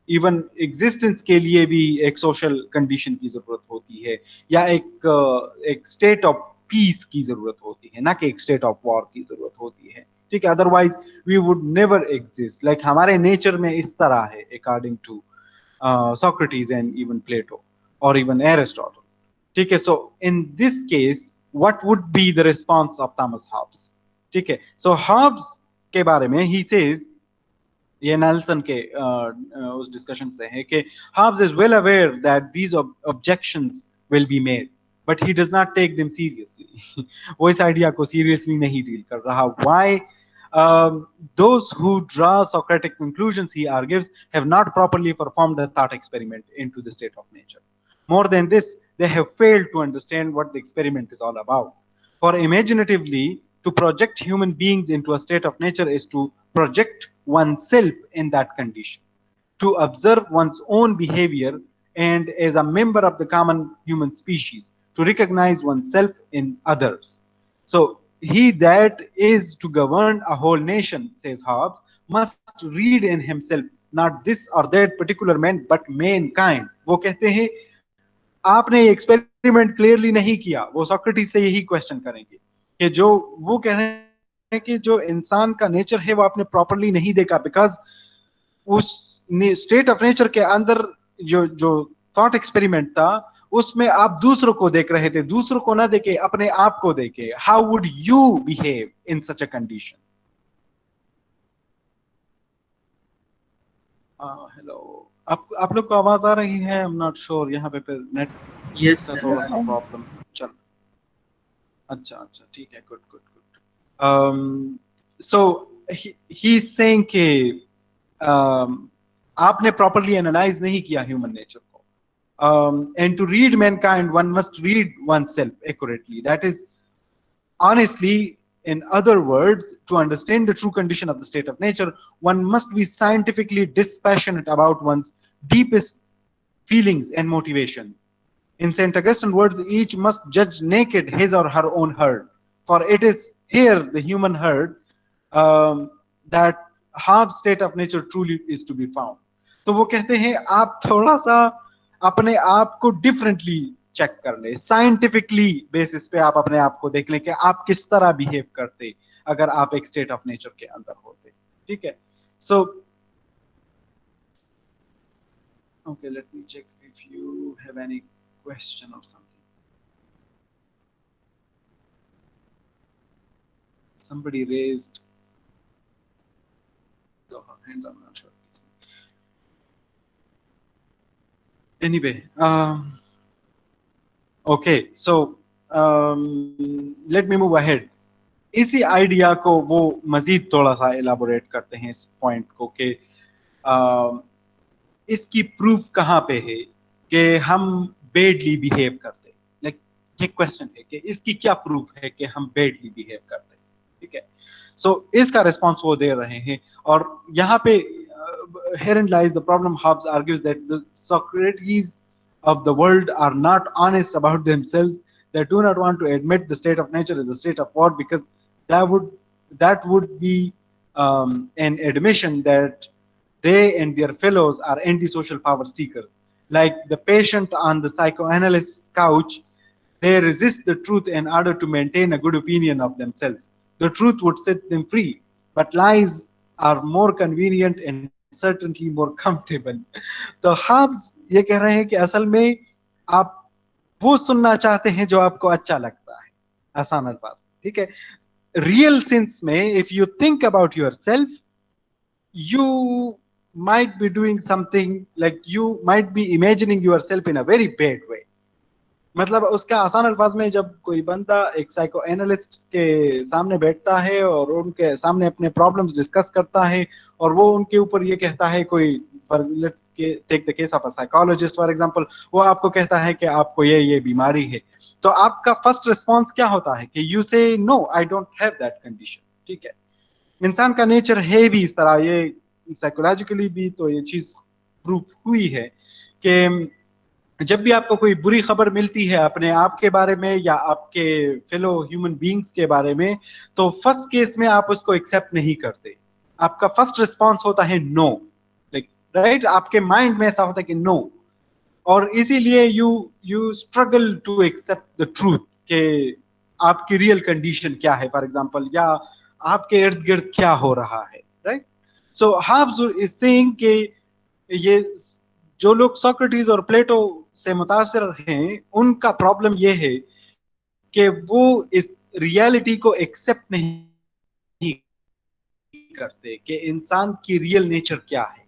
इवन एग्जिस्टेंस के लिए भी एक सोशल कंडीशन की जरूरत होती है या एक स्टेट ऑफ पीस की जरूरत होती है, ना कि एक स्टेट ऑफ वॉर की जरूरत होती है. ठीक है, otherwise we would never exist. Like हमारे नेचर में इस तरह है according to Socrates and even Plato और इवन एरिस्टोटल. ठीक है, so in this case what would be the response of Thomas Hobbes. ठीक है, सो हॉब्स के बारे में ही सेज ये नेल्सन के उस डिस्कशन से है कि Hobbes is well aware that these objections will be made, but he does not take them seriously. वो इस आइडिया को सीरियसली नहीं डील कर रहा. Why? Those who draw Socratic conclusions, he argues, have not properly performed the thought experiment into the state of nature. More than this, they have failed to understand what the experiment is all about. For imaginatively, to project human beings into a state of nature is to project oneself in that condition, to observe one's own behavior, and as a member of the common human species, to recognize oneself in others. So, he that is to govern a whole nation, says Hobbes, must read in himself not this or that particular man, but mankind. वो कहते हैं आपने ये experiment clearly नहीं किया. वो Socrates से यही क्वेश्चन करेंगे कि जो वो कह रहे हैं कि जो इंसान का नेचर है वो आपने प्रॉपरली नहीं देखा, बिकॉज उस स्टेट ऑफ नेचर के अंदर जो जो थॉट एक्सपेरिमेंट था उसमें आप दूसरों को देख रहे थे, दूसरों को ना देखे अपने आप को देखे. How would you behave in such a condition? Hello, आप लोग को आवाज आ रही है? आई एम नॉट श्योर, यहाँ पे फिर नेट यस का थोड़ा सा प्रॉब्लम. चल, अच्छा ठीक है, good good good. So he is saying कि आपने प्रॉपरली एनालाइज नहीं किया ह्यूमन नेचर को. And to read mankind, one must read oneself accurately. That is, honestly, in other words, to understand the true condition of the state of nature, one must be scientifically dispassionate about one's deepest feelings and motivation. In St. Augustine's words, each must judge naked his or her own herd, for it is here, the human herd, that Hobbes' state of nature truly is to be found. तो वो कहते हैं आप थोड़ा सा अपने आप को डिफरेंटली चेक कर ले, साइंटिफिकली बेसिस पे आप अपने आप को देख लें कि आप किस तरह बिहेव करते अगर आप एक स्टेट ऑफ नेचर के अंदर होते. ठीक है. So okay, let me check if you have any question और something. somebody raised the hands, I'm not sure. Anyway, okay, so let me move ahead. इसी आइडिया को वो मजीद थोड़ा सा एलाबोरेट करते हैं इस पॉइंट को कि इसकी प्रूफ कहाँ पे है कि हम बेडली बिहेव करते. लाइक ये क्वेश्चन है कि इसकी क्या प्रूफ है कि हम बेडली बिहेव करते. ठीक है. सो इसका रिस्पॉन्स वो दे रहे हैं और यहाँ पे herein lies the problem. Hobbes argues that the Socrates of the world are not honest about themselves. They do not want to admit the state of nature is a state of war, because that would be an admission that they and their fellows are antisocial power seekers. Like the patient on the psychoanalyst's couch, they resist the truth in order to maintain a good opinion of themselves. The truth would set them free, but lies are more convenient and certainly more comfortable. तो Hobbes ये कह रहे हैं कि असल में आप वो सुनना चाहते हैं जो आपको अच्छा लगता है, आसान अल्फाज. ठीक है. रियल सेंस में if you think about yourself, you might be doing something, like you might be imagining yourself in a very bad way. मतलब उसका आसान अल्फाज में जब कोई बंदा एक साइको एनालिस्ट के सामने बैठता है और उनके सामने अपने प्रॉब्लम्स डिस्कस करता है और वो उनके ऊपर ये कहता है, कोई take the case of a psychologist for example, वो आपको कहता है कि आपको ये बीमारी है, तो आपका फर्स्ट रिस्पॉन्स क्या होता है कि you say no, I don't have that condition. ठीक है. इंसान का नेचर है भी इस तरह, ये साइकोलॉजिकली भी तो ये चीज प्रूफ हुई है कि जब भी आपको कोई बुरी खबर मिलती है अपने आप के बारे में या आपके फेलो ह्यूमन बीइंग्स के बारे में, तो फर्स्ट केस में आप उसको एक्सेप्ट नहीं करते. आपका फर्स्ट रिस्पांस होता है नो. लाइक राइट, आपके माइंड में ऐसा होता है कि नो, और इसीलिए you struggle to accept the truth कि आपकी रियल कंडीशन क्या है, फॉर एग्जांपल, या आपके इर्द गिर्द क्या हो रहा है. Right. So Hobbes is saying कि ये जो लोग सोक्रेटिस और प्लेटो से मुतासिर हैं, उनका प्रॉब्लम ये है कि वो इस रियलिटी को एक्सेप्ट नहीं करते कि इंसान की रियल नेचर क्या है।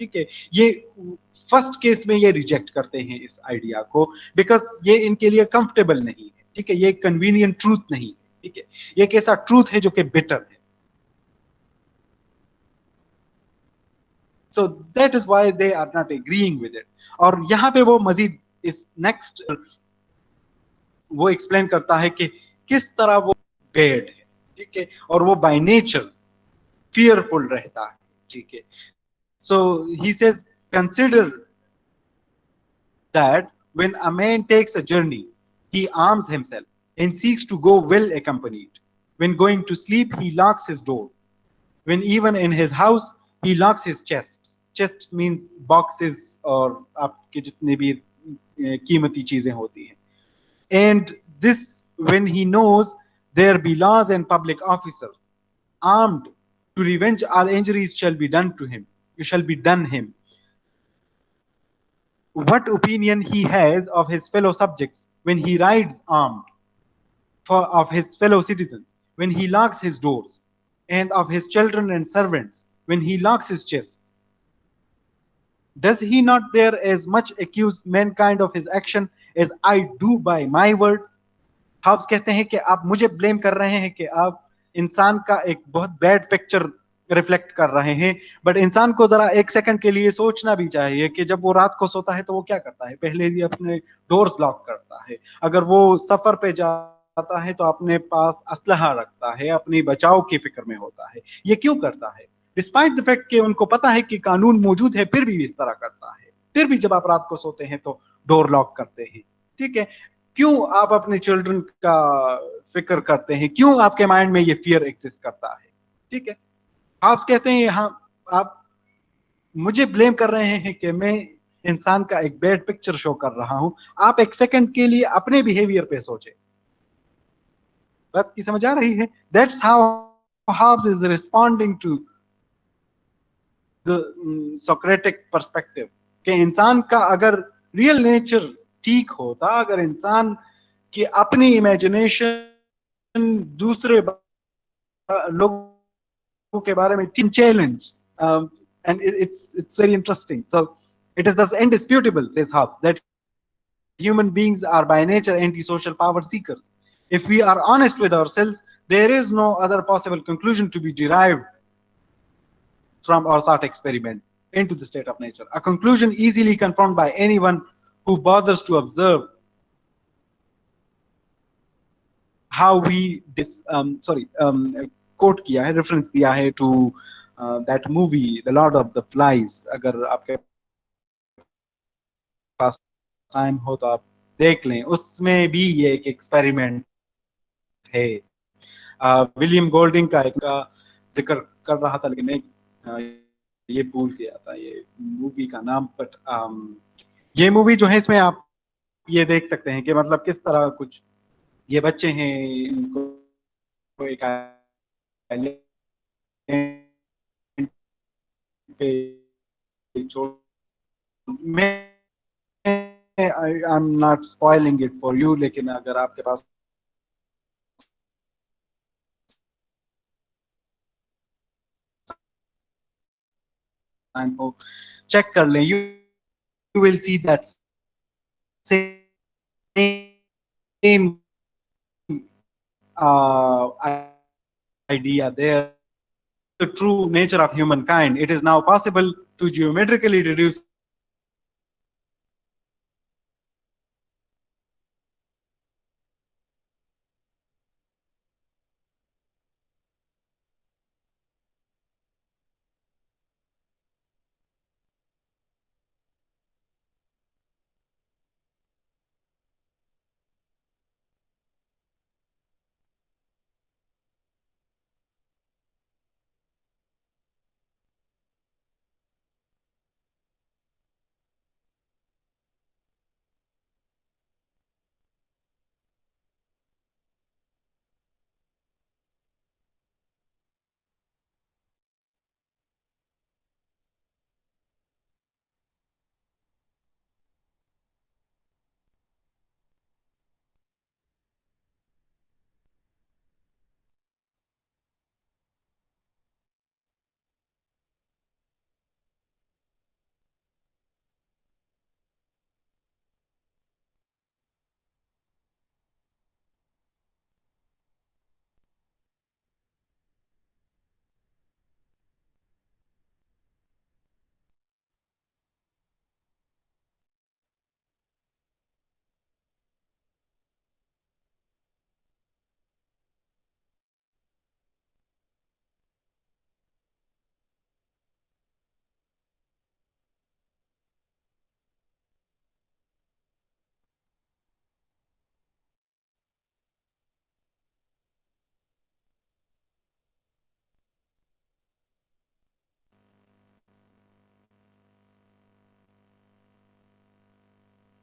ठीक है, ये फर्स्ट केस में ये रिजेक्ट करते हैं इस आइडिया को, बिकॉज ये इनके लिए कंफर्टेबल नहीं है। ठीक है, ये कन्वीनियंट ट्रूथ नहीं है। ठीक है, ये एक ऐसा ट्रूथ है जो कि बेटर है। So that is why they are not agreeing with it. और यहाँ पे वो मजीद इस नेक्स्ट वो एक्सप्लेन करता है कि किस तरह वो बेड है। ठीक है, और वो बाय नेचर फियरफुल रहता है। ठीक है, so he says consider that when a man takes a journey, he arms himself and seeks to go well accompanied. When going to sleep, he locks his door. When even in his house, he locks his chests. Chests means boxes और आपके जितने भी कीमती चीजें होती हैं. And this when he knows there be laws and public officers armed to revenge all injuries shall be done to him. You shall be done him. What opinion he has of his fellow subjects when he rides armed, of his fellow citizens when he locks his doors, and of his children and servants when he locks his chest. Does he not there as much accuse mankind of his action as I do by my words? Halves कहते हैं कि आप मुझे blame कर रहे हैं कि आप इंसान का एक बहुत बैड पिक्चर रिफ्लेक्ट कर रहे हैं, बट इंसान को जरा एक सेकंड के लिए सोचना भी चाहिए कि जब वो रात को सोता है तो वो क्या करता है। पहले ही अपने डोर्स लॉक करता है, अगर वो सफर पे जाता है तो अपने पास असलहा रखता है, अपनी बचाव की फिक्र में होता है। ये क्यों करता है? डिस्पाइट द फैक्ट कि उनको पता है कि कानून मौजूद है, फिर भी इस तरह करता है। फिर भी जब आप रात को सोते हैं तो डोर लॉक करते हैं। ठीक है, क्यों आप अपने चिल्ड्रन का फिक्र करते हैं? क्यों आपके माइंड में ये फियर एग्जिस्ट करता है? ठीक है, आप कहते हैं यहाँ आप मुझे ब्लेम कर रहे हैं कि मैं इंसान का एक बैड पिक्चर शो कर रहा हूं। आप एक सेकंड के लिए अपने बिहेवियर पे सोचें। बात की समझ आ रही है? That's how Hobbes is responding to the Socratic perspective कि इंसान का अगर रियल नेचर ठीक होता, अगर इंसान की अपनी इमेजिनेशन दूसरे लोगों के बारे में challenge, and it's very interesting. So it is thus indisputable, says Hobbes, that human beings are by nature antisocial power seekers. If we are honest with ourselves, there is no other possible conclusion to be derived from our thought experiment into the state of nature. A conclusion easily confirmed by anyone who bothers to observe how we quote किया है, reference दिया है to that movie The Lord of the Flies. अगर आपके पास time हो तो आप देख लें, उसमें भी ये एक एक्सपेरिमेंट है। विलियम गोल्डिंग का एक जिक्र कर रहा था, लेकिन मैं ये भूल गया था ये मूवी का नाम। बट ये मूवी जो है, इसमें आप ये देख सकते हैं कि मतलब किस तरह कुछ ये बच्चे हैं, इनको एक आइलैंड पे छोड़, मैं I am not spoiling it for you, लेकिन अगर आपके पास टाइम हो चेक कर लें, you will see that same idea there. The true nature of humankind. It is now possible to geometrically reduce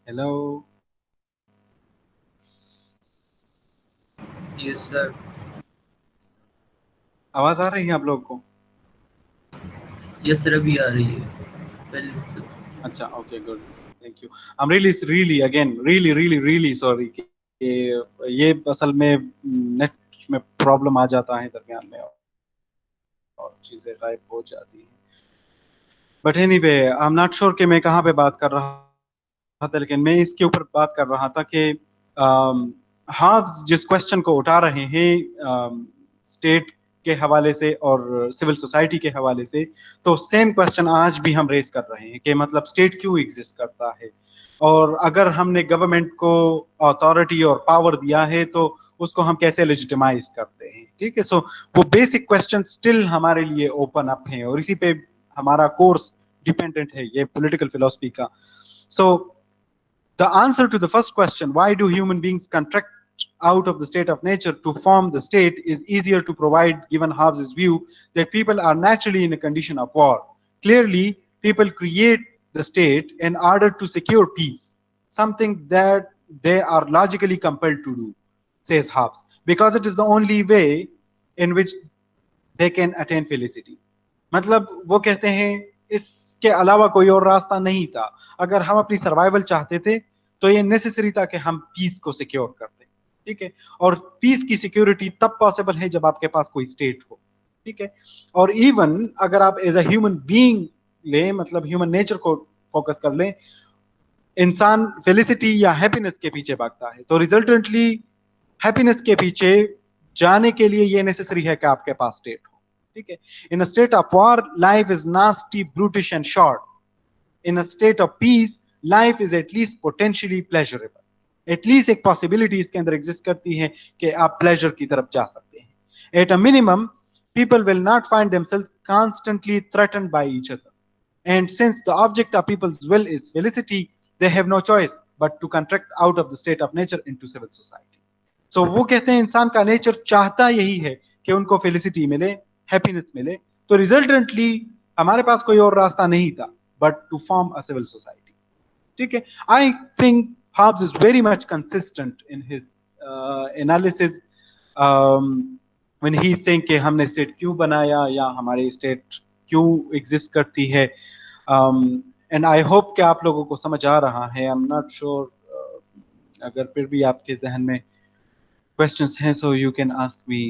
hello, yes sir. आवाज आ रही है आप लोगों को? यस सर, अभी आ रही है। पहले अच्छा, okay, good, thank you. I am really again really sorry कि ये असल में नेट में प्रॉब्लम आ जाता है दरमियान में और चीजें गायब हो जाती हैं। But anyway, I am not sure कि मैं कहाँ पे बात कर रहा था, लेकिन मैं इसके ऊपर बात कर रहा था कि हाब्स जिस क्वेश्चन को उठा रहे हैं स्टेट के हवाले से और सिविल सोसाइटी के हवाले से, तो सेम क्वेश्चन आज भी हम रेज कर रहे हैं कि मतलब स्टेट क्यों एग्जिस्ट करता है, और अगर हमने गवर्नमेंट को अथॉरिटी और पावर दिया है तो उसको हम कैसे लेजिटिमाइज करते हैं। ठीक है, सो वो बेसिक क्वेश्चन स्टिल हमारे लिए ओपन अप हैं और इसी पे हमारा कोर्स डिपेंडेंट है, ये पॉलिटिकल फिलोसफी का। सो the answer to the first question, why do human beings contract out of the state of nature to form the state, is easier to provide given Hobbes' view that people are naturally in a condition of war. Clearly, people create the state in order to secure peace, something that they are logically compelled to do, says Hobbes, because it is the only way in which they can attain felicity. मतलब वो कहते हैं इसके अलावा कोई और रास्ता नहीं था। अगर हम अपनी सर्वाइवल चाहते थे तो ये नेसेसरी था कि हम पीस को सिक्योर करते। ठीक है, और पीस की सिक्योरिटी तब पॉसिबल है जब आपके पास कोई स्टेट हो। ठीक है, और इवन अगर आप एज अ ह्यूमन बीइंग लें, मतलब ह्यूमन नेचर को फोकस कर लें, इंसान फेलिसिटी या हैप्पीनेस के पीछे भागता है, तो रिजल्टेंटली हैप्पीनेस के पीछे जाने के लिए ये नेसेसरी है कि आपके पास स्टेट हो। ठीक है, in a state of war life is nasty, brutish and short. In a state of peace life is at least potentially pleasurable. At least एक पॉसिबिलिटी इसके अंदर एग्जिस्ट करती है कि आप प्लेजर की तरफ जा सकते हैं। At a minimum people will not find themselves constantly threatened by each other, and since the object of people's will is felicity, they have no choice but to contract out of the state of nature into civil society. So वो कहते हैं इंसान का nature चाहता यही है कि उनको फेलिसिटी मिले, हैप्पीनेस मिले, तो रिजल्टेंटली हमारे पास कोई और रास्ता नहीं था but to form a civil society. ठीक है, I think Hobbes is very much consistent in his analysis when he is saying कि हमने स्टेट क्यों बनाया या हमारी स्टेट क्यों एग्जिस्ट करती है। एंड आई होप कि आप लोगों को समझ आ रहा है। आई एम नॉट श्योर, अगर फिर भी आपके जहन में क्वेश्चंस हैं so you can ask me.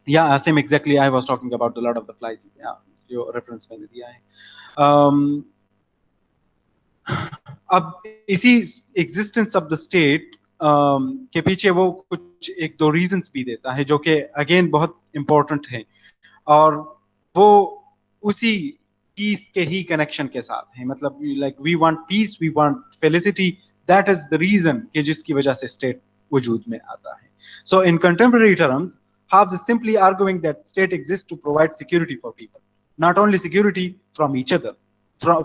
Yeah, same exactly, I was talking about the Lord of the Flies, yeah, जो रेफरेंस मैंने दिया है। अब इसी एग्जिस्टेंस ऑफ द स्टेट के पीछे वो कुछ एक दो रीजंस भी देता है जो कि अगेन बहुत इंपॉर्टेंट है, और वो उसी पीस के ही कनेक्शन के साथ है। मतलब like we want peace, we want felicity, that is the reason कि जिसकी वजह से स्टेट वजूद में आता है। So in contemporary terms Hobbes is simply arguing that state exists to provide security for people, not only security from each other,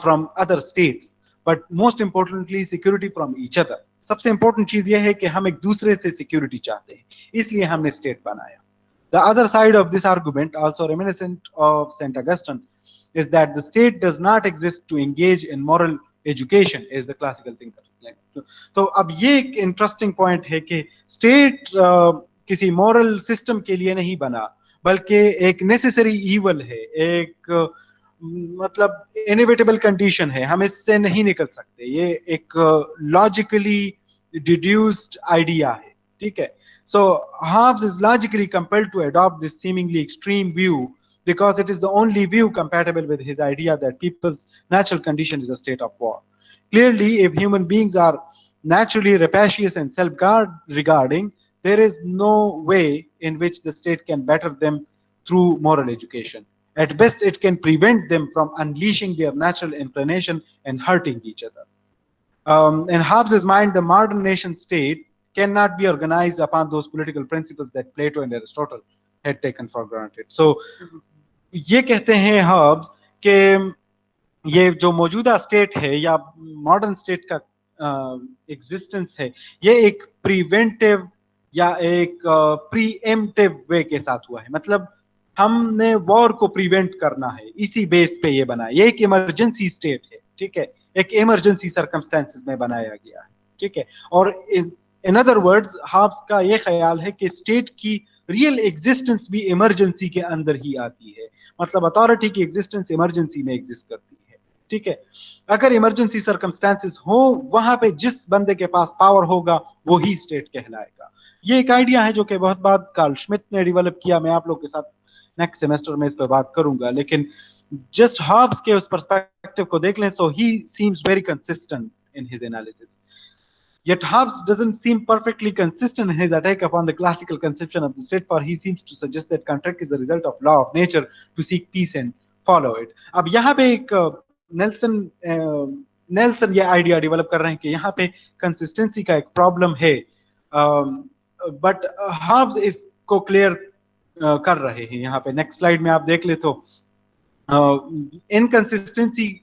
from other states, but most importantly security from each other. सबसे important चीज ये है कि हम एक दूसरे से security चाहते हैं, इसलिए हमने state बनाया। The other side of this argument, also reminiscent of St. Augustine, is that the state does not exist to engage in moral education, as the classical thinkers claim. तो अब ये एक इंटरेस्टिंग पॉइंट है कि state किसी moral system के लिए नहीं बना, बल्कि एक नेसेसरी ईवल है, एक मतलब इनएविटेबल कंडीशन है, हम इससे नहीं निकल सकते, ये एक लॉजिकली डिड्यूस्ड आइडिया है। ठीक है, so Hobbes is logically compelled to adopt this seemingly extreme view because it is the only view compatible with his idea that people's natural condition is a state of war. Clearly, if human beings are naturally rapacious and self-regarding, there is no way in which the state can better them through moral education. At best, it can prevent them from unleashing their natural inclination and hurting each other. In Hobbes' mind, the modern nation state cannot be organized upon those political principles that Plato and Aristotle had taken for granted. So, ये कहते हैं Hobbes कि ये जो मौजूदा state है या modern state का एग्जिस्टेंस है, ये एक प्रिवेंटिव या एक प्रीएम्प्टिव वे के साथ हुआ है। मतलब हमने वॉर को प्रिवेंट करना है, इसी बेस पे ये बना है, ये एक इमरजेंसी स्टेट है। ठीक है, एक इमरजेंसी सर्कमस्टेंसेस में बनाया गया है, ठीक है। और इन अदर वर्ड्स हाब्स का ये ख्याल है कि स्टेट की रियल एग्जिस्टेंस भी इमरजेंसी के अंदर ही आती है, मतलब अथॉरिटी की एग्जिस्टेंस इमरजेंसी में एग्जिस्ट करती है, ठीक है। अगर इमरजेंसी सर्कमस्टेंसेस हो, वहां पे जिस बंदे के पास पावर होगा वो ही स्टेट कहलाएगा। ये एक आइडिया है जो कि बहुत बाद कार्ल श्मिट ने डेवलप किया, मैं आप लोग के साथ नेक्स्ट सेमेस्टर में इस पर बात करूंगा, लेकिन जस्ट हॉब्स के उस पर्सपेक्टिव को देख लें, so he seems very consistent in his analysis. Yet Hobbes doesn't seem perfectly consistent in his attack upon the classical conception of the state, for he seems to suggest that contract is the result of law of nature to seek peace and follow it. अब यहाँ पे एक Nelson ये idea develop कर रहे हैं कि यहाँ पे कंसिस्टेंसी का एक प्रॉब्लम है, बट हॉब्स इसको क्लियर कर रहे हैं। यहाँ पे नेक्स्ट स्लाइड में आप देख ले तो इनकंसिस्टेंसी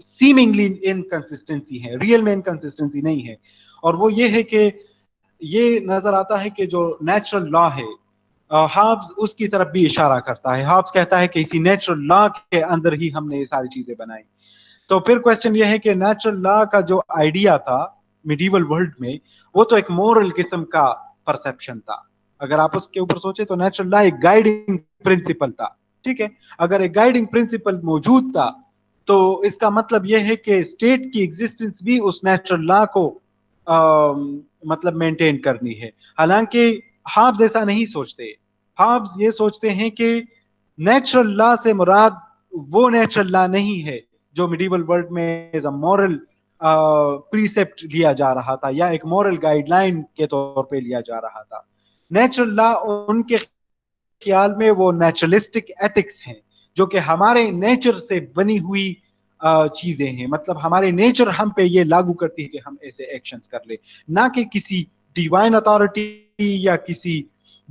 सीमिंगली इनकंसिस्टेंसी है, रियल में इनकंसिस्टेंसी नहीं है, और वो ये है कि ये नजर आता है कि जो नेचुरल लॉ है, हॉब्स उसकी तरफ भी इशारा करता है। हॉब्स कहता है कि इसी नेचुरल लॉ के अंदर ही हमने ये सारी चीजें बनाई। तो फिर क्वेश्चन ये है कि नेचुरल लॉ का जो आइडिया था मिडीवल वर्ल्ड में, वो तो एक मोरल किस्म का परसेप्शन था। अगर आप उसके ऊपर सोचे तो नेचुरल लॉ एक गाइडिंग प्रिंसिपल था, ठीक है। अगर एक गाइडिंग प्रिंसिपल मौजूद था तो इसका मतलब यह है कि स्टेट की एग्जिस्टेंस भी उस नेचुरल लॉ को मतलब मेंटेन करनी है। हालांकि हॉब्स ऐसा नहीं सोचते। हॉब्स ये सोचते हैं कि नेचुरल लॉ से मुराद वो नेचुरल लॉ नहीं है जो मिडीवल वर्ल्ड में एज अ मॉरल प्रीसेप्ट लिया जा रहा था या एक मॉरल गाइडलाइन के तौर पे लिया जा रहा था। नेचुरल लॉ उनके ख्याल में वो नेचुरलिस्टिक एथिक्स हैं जो कि हमारे नेचर से बनी हुई चीजें हैं, मतलब हमारे नेचर हम पे ये लागू करती है कि हम ऐसे एक्शंस कर ले, ना कि किसी डिवाइन अथॉरिटी या किसी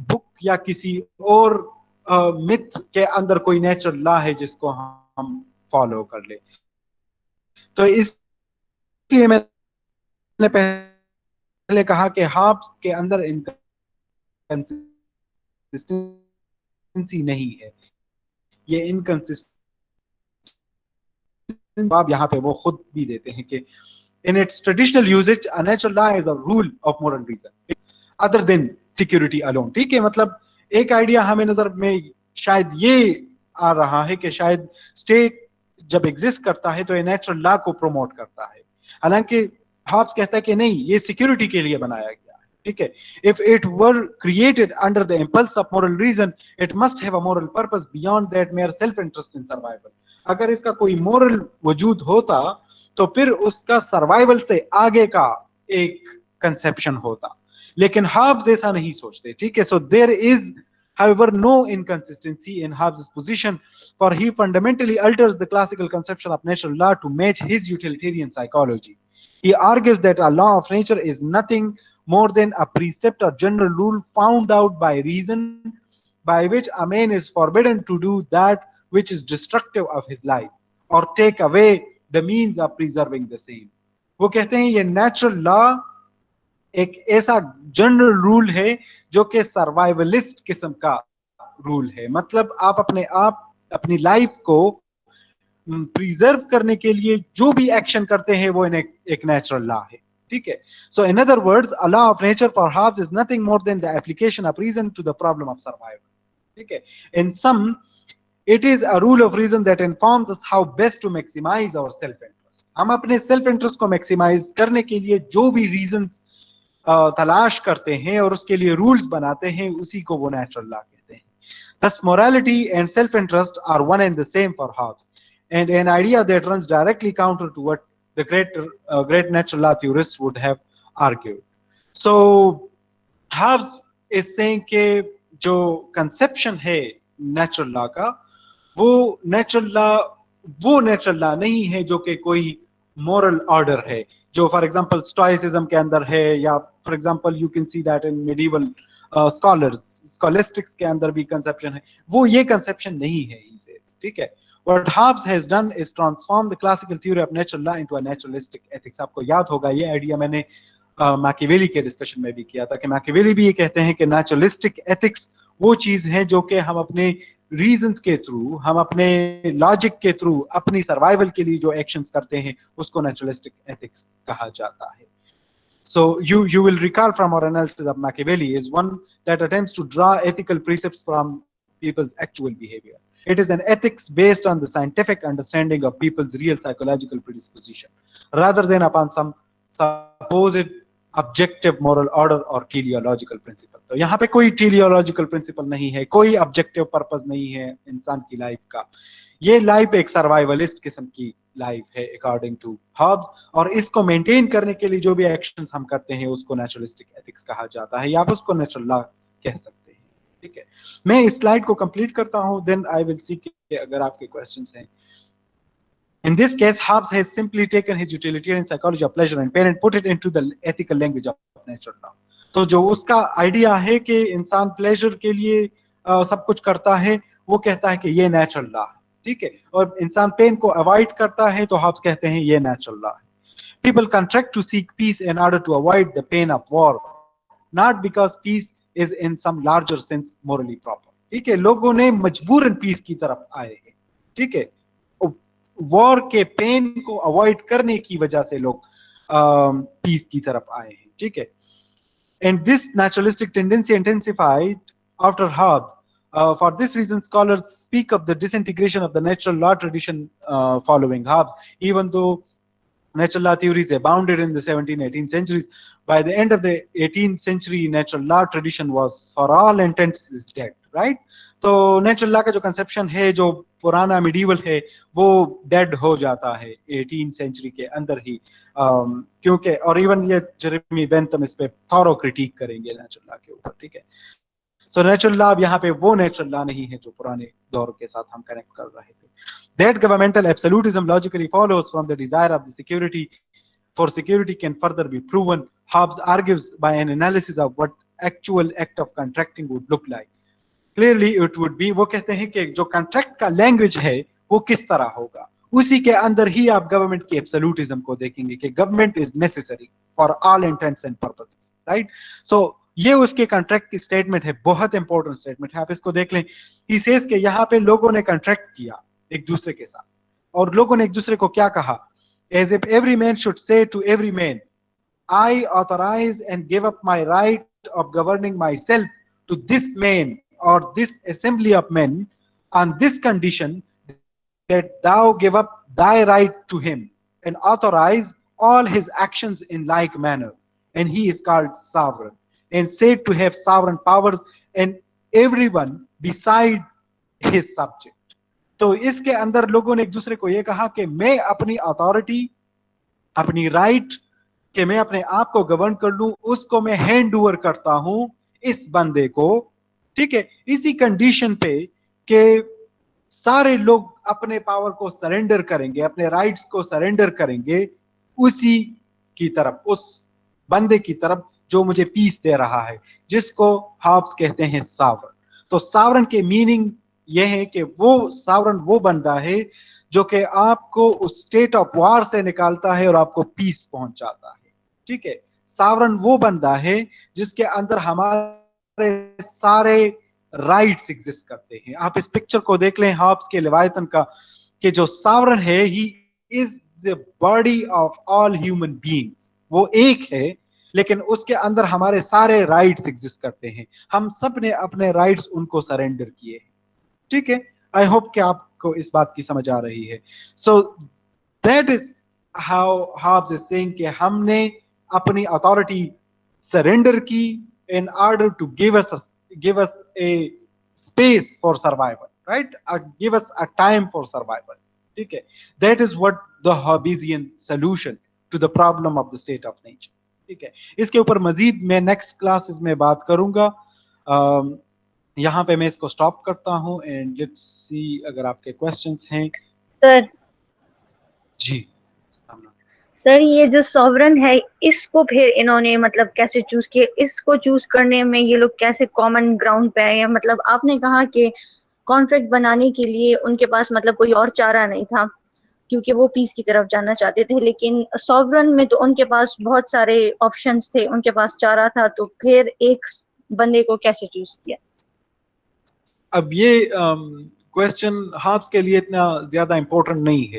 बुक या किसी और मिथ के अंदर कोई नेचुरल लॉ है जिसको हम फॉलो कर ले। तो इसलिए मैंने पहले कहा कि हॉब्स के अंदर इनकंसिस्टेंसी नहीं है, ये इनकंसिस्टेंट आप यहाँ पे वो खुद भी देते हैं कि in its traditional usage a natural law is a rule of moral reason other than security alone, ठीक है। मतलब एक आइडिया हमें नजर में शायद ये आ रहा है कि शायद स्टेट जब एग्जिस्ट करता है तो ये नेचुरल लॉ को प्रमोट करता है, हालांकि हॉब्स कहता है कि नहीं, ये सिक्योरिटी के लिए बनाया गया है, ठीक है। If it were created under the impulse of moral reason, it must have a moral purpose beyond that mere self-interest in survival. अगर इसका कोई मोरल वजूद होता तो फिर उसका सर्वाइवल से आगे का एक कंसेप्शन होता, लेकिन हॉब्स ऐसा नहीं सोचते, ठीक है। So there is however no inconsistency in Hobbes' position, for he fundamentally alters the classical conception of natural law to match his utilitarian psychology. He argues that a law of nature is nothing more than a precept or general rule found out by reason, by which a man is forbidden to do that which is destructive of his life or take away the means of preserving the same. वो कहते हैं ये natural law एक ऐसा general rule है जो कि सर्वाइवलिस्ट किस्म का रूल है, मतलब आप अपने आप अपनी लाइफ को प्रिजर्व करने के लिए जो भी एक्शन करते हैं वो एक नेचुरल लॉ है, ठीक है। So in other words a law of nature for Hobbes is nothing more than the application of reason to the problem of survival, ठीक है। इन सम it is a rule of reason that informs us how best to maximize our self interest. हम अपने self interest को maximise करने के लिए जो भी रीजंस तलाश करते हैं और उसके लिए रूल्स बनाते हैं, उसी को वो नेचुरल लॉ कहते हैं। Thus morality and self interest are one and the same for Hobbes, and an idea that runs directly counter to what the great natural law theorists would have argued. So Hobbes is saying कि जो conception है natural law का, वो natural law नहीं है जो कि कोई मॉरल ऑर्डर है जो फॉर एग्जांपल स्टोइसिज्म के अंदर है, या for example you can see that in medieval scholastics के अंदर भी कंसेप्शन है, वो ये कंसेप्शन नहीं है, ही सेज, ठीक है। What Hobbes has done is transform the classical theory of natural law into a naturalistic ethics. आपको याद होगा ये आइडिया मैंने मैकियावेली के डिस्कशन में भी किया था कि मैकियावेली भी ये कहते हैं कि नेचुरलिस्टिक एथिक्स वो चीज है जो कि हम अपने रीजंस के थ्रू, हम अपने लॉजिक के थ्रू अपनी सर्वाइवल के लिए जो एक्शंस करते हैं उसको नेचुरलिस्टिक एथिक्स कहा जाता है. So you will recall from our analysis of Machiavelli is one that attempts to draw ethical precepts from people's actual behavior. It is an ethics based on the scientific understanding of people's real psychological predisposition, rather than upon some supposed objective moral order or teleological principle. तो यहाँ पे कोई teleological principle नहीं है, कोई objective purpose नहीं है इंसान की लाइफ का. ये लाइफ एक सर्वाइवलिस्ट किस्म की लाइफ है अकॉर्डिंग टू हॉब्स, और इसको मेंटेन करने के लिए जो भी एक्शंस हम करते हैं उसको नेचुरलिस्टिक एथिक्स कहा जाता है, या आप उसको नेचुरल लॉ कह सकते हैं. ठीक है, मैं इस स्लाइड को कंप्लीट करता हूं, देन आई विल सी कि अगर आपके क्वेश्चंस हैं. In this case, Hobbes has simply taken his utilitarian psychology of pleasure and pain and put it into the ethical language of natural law. तो जो उसका आइडिया है कि इंसान प्लेजर के लिए सब कुछ करता है, वो कहता है कि ये नेचुरल लॉ है. ठीक है, और इंसान पेन को अवॉइड करता है तो हॉब्स कहते हैं ये नेचुरल लॉ है. People contract to seek peace in order to avoid the pain of war, not because peace is in some larger sense morally proper. ठीक है, लोगों ने मजबूरन पीस की तरफ आए हैं. ठीक है, वॉर के पेन को अवॉइड करने की वजह से लोग पीस की तरफ आए हैं. ठीक है, and this naturalistic tendency intensified after Hobbes. For this reason, scholars speak of the disintegration of the natural law tradition following Hobbes, even though natural law theories abounded in the 17th, 18th centuries. By the end of the 18th century, natural law tradition was, for all intents, is dead. Right? तो natural law का जो conception है, जो पुराना medieval है, वो dead हो जाता है 18th सेंचुरी के अंदर ही, क्योंकि और इवन ये जेरेमी बेंथम इस पे थॉरो क्रिटिक करेंगे नेचुरल लॉ के ऊपर. ठीक है, सो नेचुरल लॉ यहाँ पे वो नेचुरल लॉ नहीं है जो पुराने दौर के साथ हम कनेक्ट कर रहे थे. That governmental absolutism logically follows from the desire of the security for security can further be proven. Hobbes argues by an analysis of what actual act of contracting would look like. Clearly it would be, वो कहते हैं कि जो contract का language है वो किस तरह होगा, उसी के अंदर ही आप गवर्नमेंट की एब्सोल्यूटिज्म को देखेंगे कि government is necessary for all intents and purposes. Right, so ये उसके कॉन्ट्रैक्ट की स्टेटमेंट है, बहुत इंपॉर्टेंट स्टेटमेंट है, आप इसको देख लें. ही सेज कि यहाँ पे लोगों ने कॉन्ट्रैक्ट किया एक दूसरे के साथ, और लोगों ने एक दूसरे को क्या कहा, as if every man should say to every man, I authorise and give up my right of governing myself to this man or this assembly of men on this condition that thou give up thy right to him and authorize all his actions in like manner, and he is called sovereign and said to have sovereign powers and everyone beside his subject. तो इसके अंदर लोगों ने एक दूसरे को ये कहा कि मैं अपनी अथॉरिटी, अपनी राइट कि मैं अपने आप को गवर्न कर लूं, उसको मैं हैंड ओवर करता हूं इस बंदे को. ठीक है, इसी कंडीशन पे कि सारे लोग अपने पावर को सरेंडर करेंगे, अपने राइट्स को सरेंडर करेंगे उसी की तरफ, उस बंदे की तरफ जो मुझे पीस दे रहा है, जिसको हॉब्स कहते हैं सावरन. तो सावरन के मीनिंग यह है कि वो सावरन वो बंदा है जो कि आपको उस स्टेट ऑफ वार से निकालता है और आपको पीस पहुंचाता है. ठीक है, सावरन वो बंदा है जिसके अंदर हमारे सारे राइट्स एग्जिस्ट करते हैं. आप इस पिक्चर को देख लें हॉब्स के लेवायतन का, कि जो सावरन है he is the body of all human beings. वो एक है लेकिन उसके अंदर हमारे सारे राइट्स एग्जिस्ट करते हैं. हम सब ने अपने राइट्स उनको सरेंडर किए हैं. ठीक है, आई होप कि आपको इस बात की समझ आ रही है. So that is how Hobbes is saying कि हमने अपनी अथॉरिटी सरेंडर की in order to give us a space for survival, right? Give us a time for survival. ठीक है, that is what the Hobbesian solution to the problem of the state of nature. ठीक है, इसके ऊपर मजीद मैं next classes में बात करूंगा. यहाँ पे मैं इसको स्टॉप करता हूँ एंड लेट्स सी अगर आपके क्वेश्चंस हैं. सर जी सर, ये जो सॉवरन है इसको फिर इन्होंने मतलब कैसे चूज किया, इसको चूज करने में ये लोग कैसे कॉमन ग्राउंड पे आए? मतलब आपने कहा कि कॉन्ट्रैक्ट बनाने के लिए उनके पास मतलब कोई और चारा नहीं था क्योंकि वो पीस की तरफ जाना चाहते थे, लेकिन सॉवरन में तो उनके पास बहुत सारे ऑप्शंस थे, उनके पास चारा था, तो फिर एक बंदे को कैसे चूज किया? अब ये क्वेश्चन हॉब्स के लिए इतना ज्यादा इम्पोर्टेंट नहीं है।